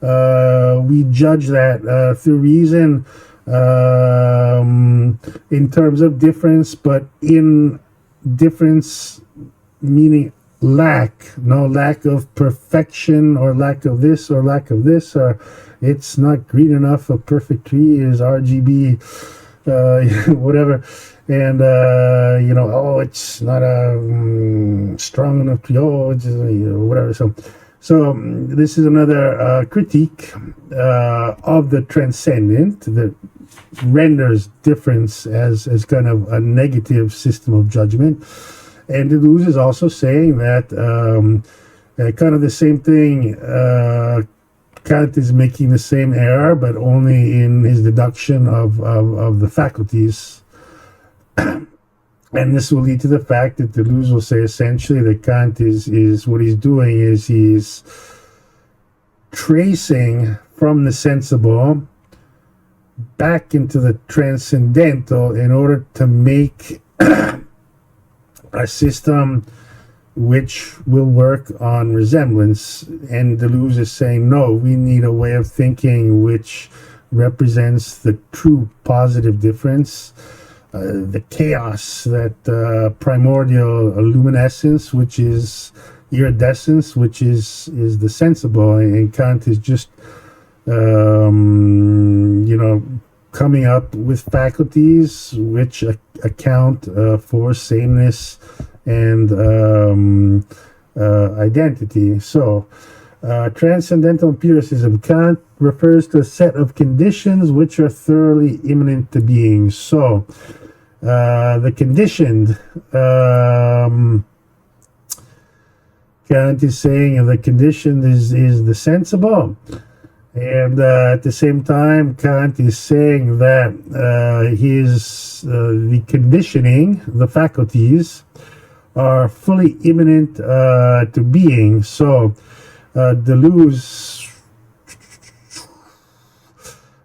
we judge that through reason, in terms of difference, but in difference meaning lack of perfection, or lack of this, or lack of this, or it's not green enough, a perfect tree is RGB, whatever, and it's not a strong enough tree, it's whatever. So this is another critique of the transcendent that renders difference as kind of a negative system of judgment. And Deleuze is also saying that kind of the same thing. Kant is making the same error, but only in his deduction of the faculties. And this will lead to the fact that Deleuze will say essentially that Kant is what he's doing is he's tracing from the sensible back into the transcendental in order to make a system which will work on resemblance. And Deleuze is saying, no, we need a way of thinking which represents the true positive difference, the chaos, that primordial luminescence, which is iridescence, which is the sensible. And Kant is just coming up with faculties which account for sameness and identity. So transcendental empiricism, Kant refers to a set of conditions which are thoroughly immanent to being. So the conditioned, Kant is saying the conditioned is the sensible. And at the same time, Kant is saying that the conditioning, the faculties, are fully immanent to being. So Deleuze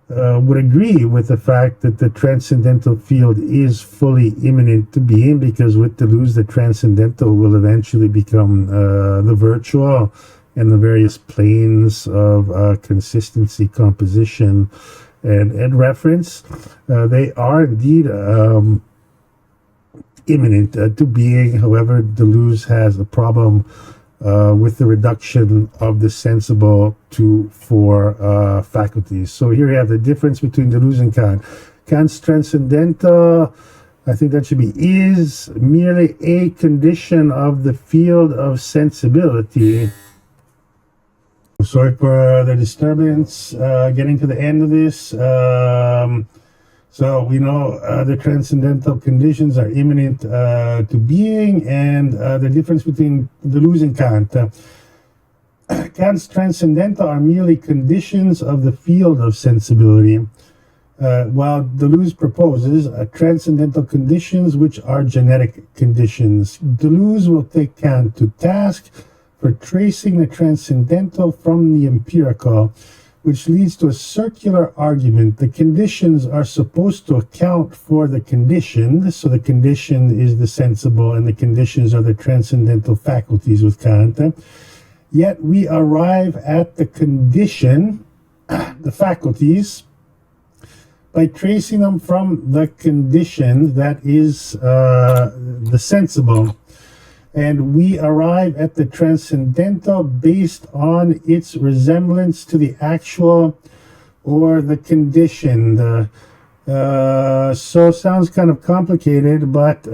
would agree with the fact that the transcendental field is fully immanent to being, because with Deleuze, the transcendental will eventually become the virtual, and the various planes of consistency, composition, and reference, they are indeed immanent to being. However, Deleuze has a problem with the reduction of the sensible to four faculties. So here you have the difference between Deleuze and Kant. Kant's transcendental, I think that should be, is merely a condition of the field of sensibility. Sorry for the disturbance. Getting to the end of this. So we know the transcendental conditions are immanent to being, and the difference between Deleuze and Kant. Kant's transcendental are merely conditions of the field of sensibility, while Deleuze proposes transcendental conditions which are genetic conditions. Deleuze will take Kant to task for tracing the transcendental from the empirical, which leads to a circular argument. The conditions are supposed to account for the conditioned, so the conditioned is the sensible, and the conditions are the transcendental faculties with Kant. Yet we arrive at the condition, the faculties, by tracing them from the condition that is the sensible. And we arrive at the transcendental based on its resemblance to the actual or the conditioned. So sounds kind of complicated, but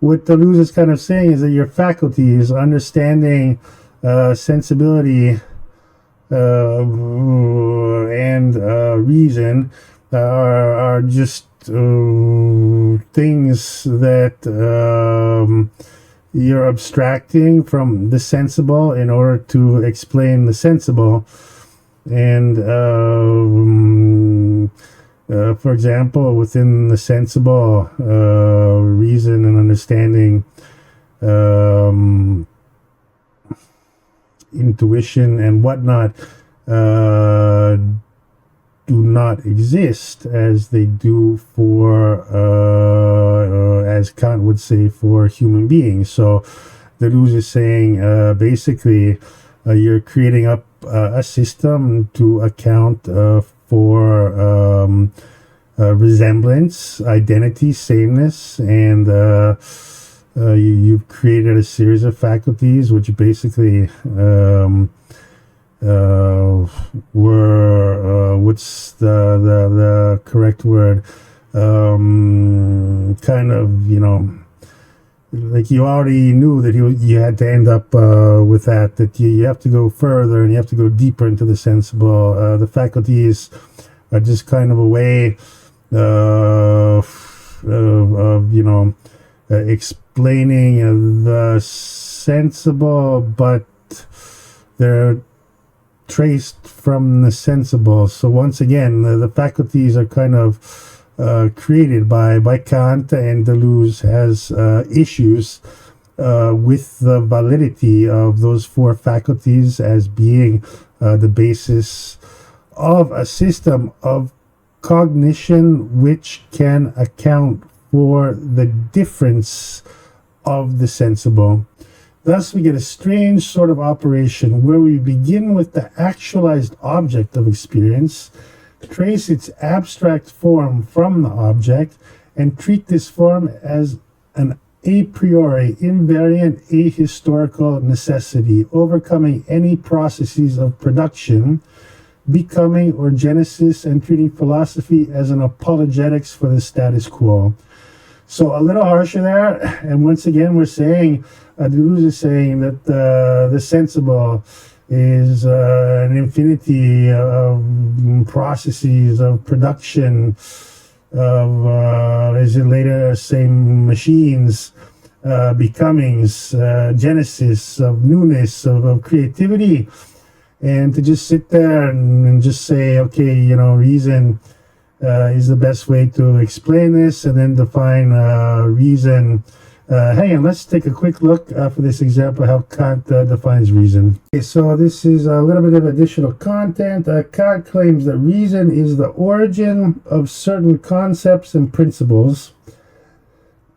what Deleuze is kind of saying is that your faculties, understanding, sensibility, and reason are just things that you're abstracting from the sensible in order to explain the sensible. And for example, within the sensible, reason and understanding, intuition and whatnot do not exist as they do for, as Kant would say, for human beings. So Deleuze is saying basically you're creating up a system to account for resemblance, identity, sameness, and you've created a series of faculties which basically were what's the correct word, kind of, you know, like you already knew that you had to end up with that you have to go further and you have to go deeper into the sensible. The faculties are just kind of a way of you know, explaining the sensible, but they're traced from the sensible. So once again, the faculties are kind of created by Kant, and Deleuze has issues with the validity of those four faculties as being the basis of a system of cognition which can account for the difference of the sensible. Thus, we get a strange sort of operation where we begin with the actualized object of experience, trace its abstract form from the object, and treat this form as an a priori, invariant, ahistorical necessity, overcoming any processes of production, becoming, or genesis, and treating philosophy as an apologetics for the status quo. So a little harsher there, and once again we're saying, Deleuze is saying that the sensible is an infinity of processes of production, of, as in later same machines, becomings, genesis, of newness, of creativity. And to just sit there and just say, okay, you know, reason is the best way to explain this, and then define reason Hang on, let's take a quick look for this example how Kant defines reason. Okay, so this is a little bit of additional content. Kant claims that reason is the origin of certain concepts and principles,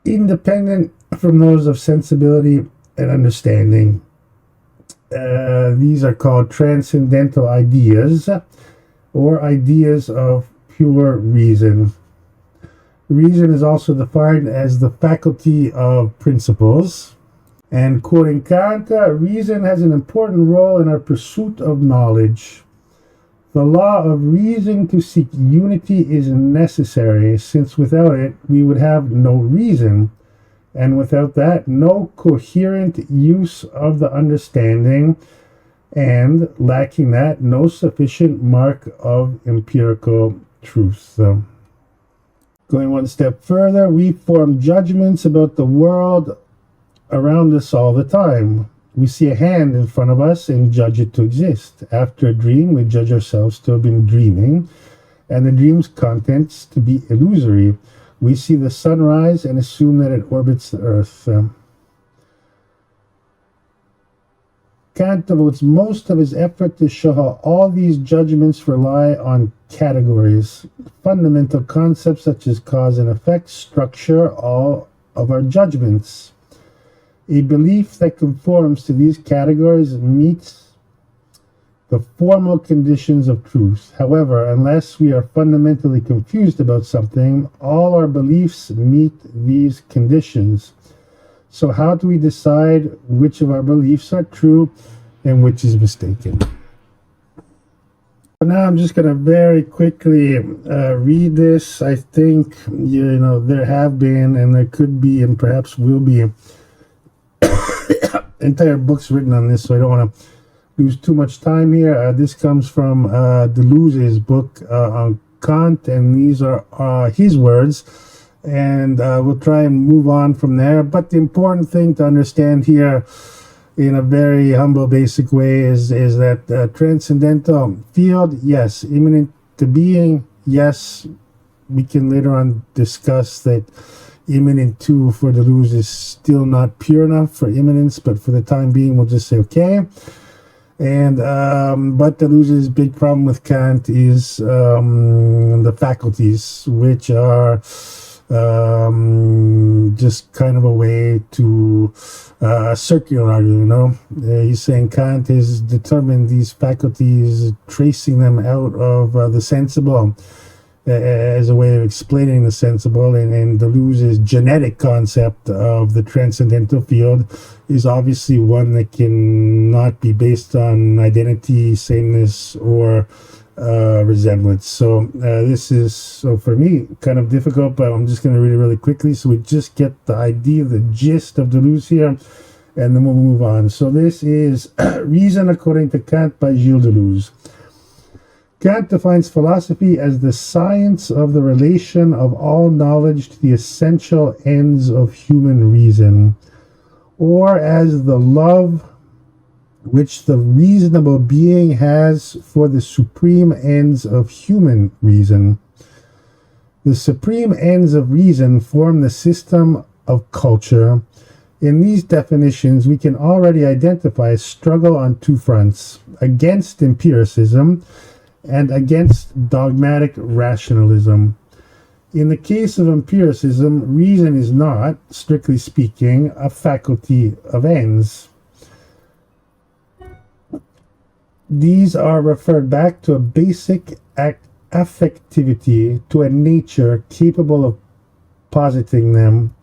independent from those of sensibility and understanding. These are called transcendental ideas, or ideas of pure reason. Reason is also defined as the faculty of principles. And quoting Kant, reason has an important role in our pursuit of knowledge. The law of reason to seek unity is necessary, since without it we would have no reason, and without that no coherent use of the understanding, and lacking that no sufficient mark of empirical truth. Going one step further, we form judgments about the world around us all the time. We see a hand in front of us and judge it to exist. After a dream, we judge ourselves to have been dreaming, and the dream's contents to be illusory. We see the sun rise and assume that it orbits the earth. Kant devotes most of his effort to show how all these judgments rely on categories, fundamental concepts such as cause and effect, structure all of our judgments. A belief that conforms to these categories meets the formal conditions of truth. However, unless we are fundamentally confused about something, all our beliefs meet these conditions. So how do we decide which of our beliefs are true and which is mistaken? Now I'm just going to very quickly read this. I think, there have been and there could be and perhaps will be entire books written on this, so I don't want to lose too much time here. This comes from Deleuze's book on Kant, and these are his words. And we'll try and move on from there. But the important thing to understand here in a very humble, basic way is that transcendental field, yes. Immanent to being, yes. We can later on discuss that immanent to for Deleuze is still not pure enough for immanence, but for the time being, we'll just say okay. And but Deleuze's big problem with Kant is the faculties, which are just kind of a way to circular argument, he's saying Kant has determined these faculties, tracing them out of the sensible as a way of explaining the sensible, and Deleuze's genetic concept of the transcendental field is obviously one that cannot be based on identity, sameness, or resemblance. So this is, so for me, kind of difficult, but I'm just going to read it really quickly so we just get the idea, the gist of Deleuze here, and then we'll move on. So this is Reason According to Kant by Gilles Deleuze. Kant defines philosophy as the science of the relation of all knowledge to the essential ends of human reason, or as the love which the reasonable being has for the supreme ends of human reason. The supreme ends of reason form the system of culture. In these definitions, we can already identify a struggle on two fronts: against empiricism and against dogmatic rationalism. In the case of empiricism, reason is not, strictly speaking, a faculty of ends. These are referred back to a basic affectivity, to a nature capable of positing them.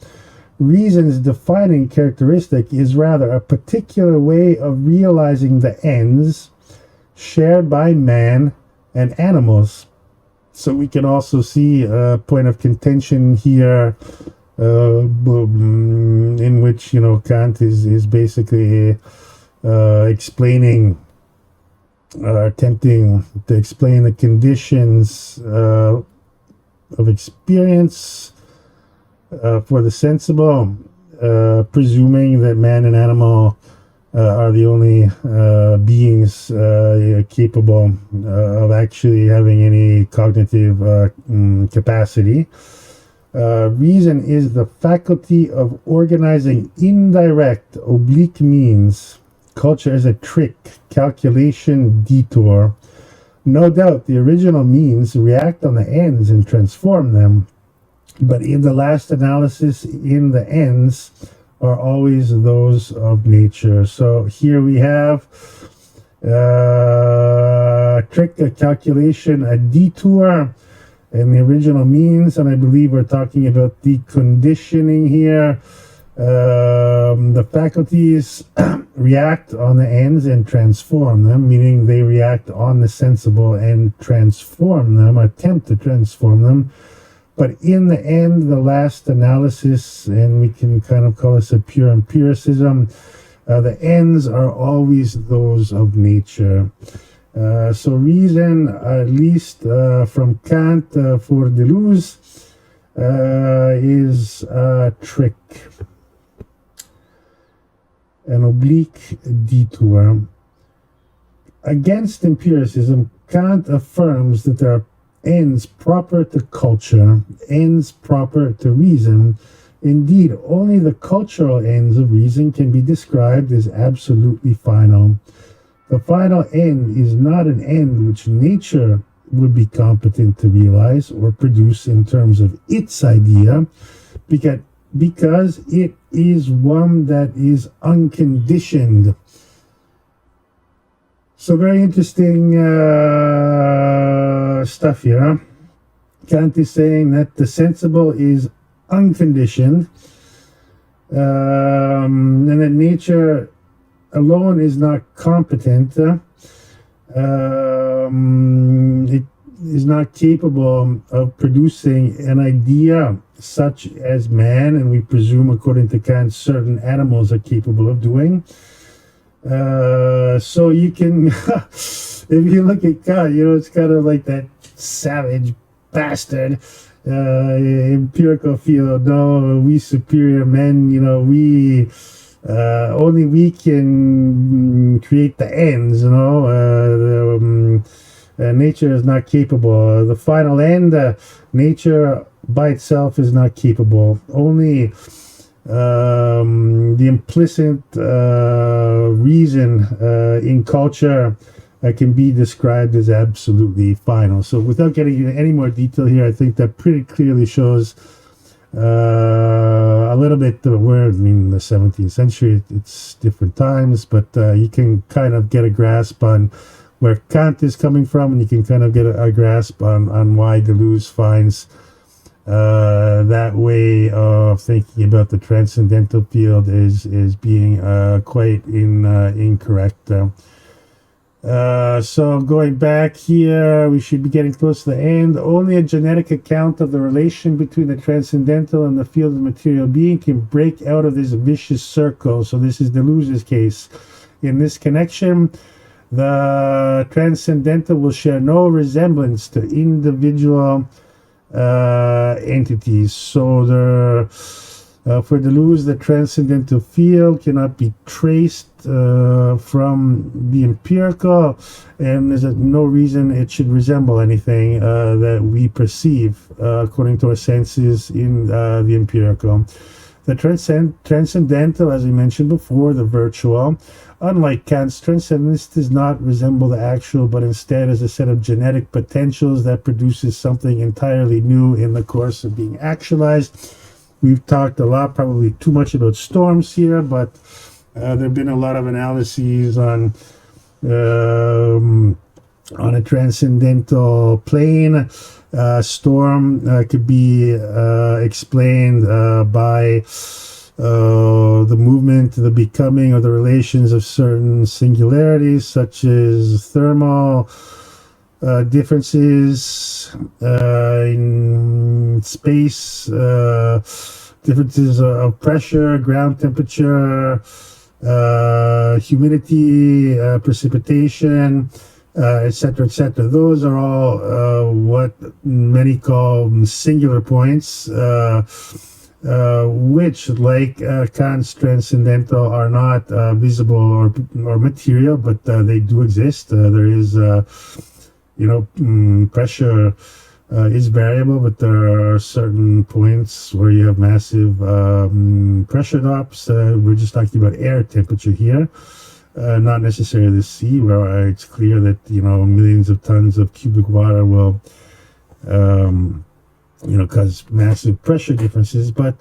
Reason's defining characteristic is rather a particular way of realizing the ends shared by man and animals. So we can also see a point of contention here in which, Kant is basically attempting to explain the conditions of experience for the sensible, presuming that man and animal are the only beings capable of actually having any cognitive capacity. Reason is the faculty of organizing indirect, oblique means. Culture is a trick, calculation, detour. No doubt the original means react on the ends and transform them, but in the last analysis, in the ends are always those of nature. So here we have a trick, a calculation, a detour, and the original means, and I believe we're talking about the conditioning here. The faculties react on the ends and transform them, meaning they react on the sensible and transform them, attempt to transform them. But in the end, the last analysis, and we can kind of call this a pure empiricism, the ends are always those of nature. So reason, at least from Kant for Deleuze, is a trick, an oblique detour. Against empiricism, Kant affirms that there are ends proper to culture, ends proper to reason. Indeed, only the cultural ends of reason can be described as absolutely final. The final end is not an end which nature would be competent to realize or produce in terms of its idea, because it is one that is unconditioned. So very interesting stuff here. Kant is saying that the sensible is unconditioned, and that nature alone is not competent. It is not capable of producing an idea such as man, and we presume, according to Kant, certain animals are capable of doing. So you can, if you look at Kant, it's kind of like that savage bastard empirical field. No, we superior men, we only we can create the ends. Nature is not capable. The final end, nature by itself is not capable. Only the implicit reason in culture can be described as absolutely final. So without getting into any more detail here, I think that pretty clearly shows a little bit where, in the 17th century, it's different times, but you can kind of get a grasp on where Kant is coming from, and you can kind of get a grasp on why Deleuze finds that way of thinking about the transcendental field is being quite incorrect. So going back here, we should be getting close to the end. Only a genetic account of the relation between the transcendental and the field of material being can break out of this vicious circle. So this is Deleuze's case. In this connection, the transcendental will share no resemblance to individual entities. So for Deleuze, the transcendental field cannot be traced from the empirical, and there's no reason it should resemble anything that we perceive according to our senses in the empirical. The transcendental, as we mentioned before, the virtual, unlike Kant's transcendence, does not resemble the actual, but instead is a set of genetic potentials that produces something entirely new in the course of being actualized. We've talked a lot, probably too much about storms here, but there have been a lot of analyses on a transcendental plane. Storm could be explained by the movement, the becoming, or the relations of certain singularities, such as thermal differences in space, differences of pressure, ground temperature, humidity, precipitation, etc., etc. Those are all what many call singular points, which, like Kant's transcendental, are not visible or material, but they do exist. There is, pressure is variable, but there are certain points where you have massive pressure drops. We're just talking about air temperature here, not necessarily the sea, where it's clear that millions of tons of cubic water will cause massive pressure differences. But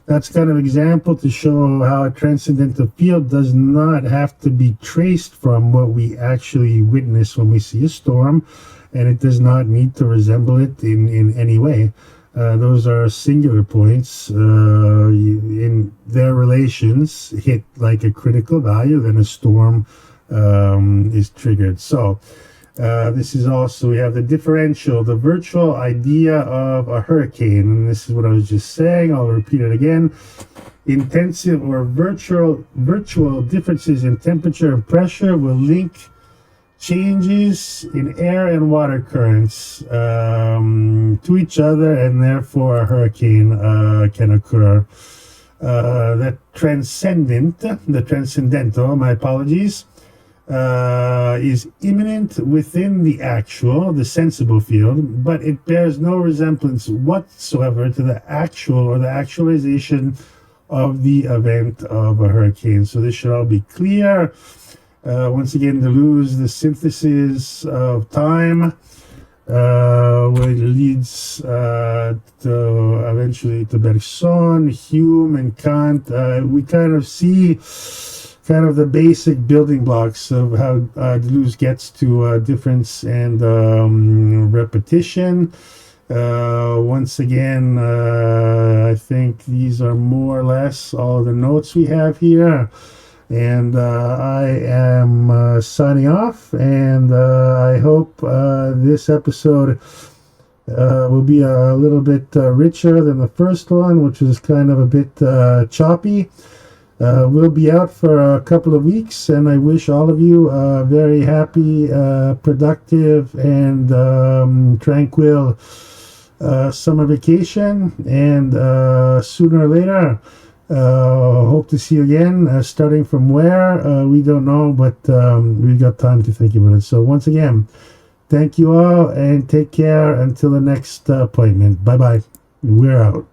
that's kind of example to show how a transcendental field does not have to be traced from what we actually witness when we see a storm, and it does not need to resemble it in any way. Those are singular points. In their relations hit like a critical value, then a storm is triggered. So this is also, we have the differential, the virtual idea of a hurricane. And this is what I was just saying. I'll repeat it again. Intensive or virtual differences in temperature and pressure will link changes in air and water currents to each other, and therefore a hurricane can occur. The transcendental, my apologies, is immanent within the actual, the sensible field, but it bears no resemblance whatsoever to the actual or the actualization of the event of a hurricane. So this should all be clear. Once again, Deleuze, the synthesis of time, which leads to eventually to Bergson, Hume, and Kant. We kind of see the basic building blocks of how Deleuze gets to difference and repetition. Once again, I think these are more or less all the notes we have here. And I am signing off, and I hope this episode will be a little bit richer than the first one, which was kind of a bit choppy. We'll be out for a couple of weeks, and I wish all of you a very happy, productive, and tranquil summer vacation, and sooner or later, hope to see you again. Starting from where, we don't know, but we've got time to think about it. So once again, thank you all, and take care until the next appointment. Bye-bye. We're out.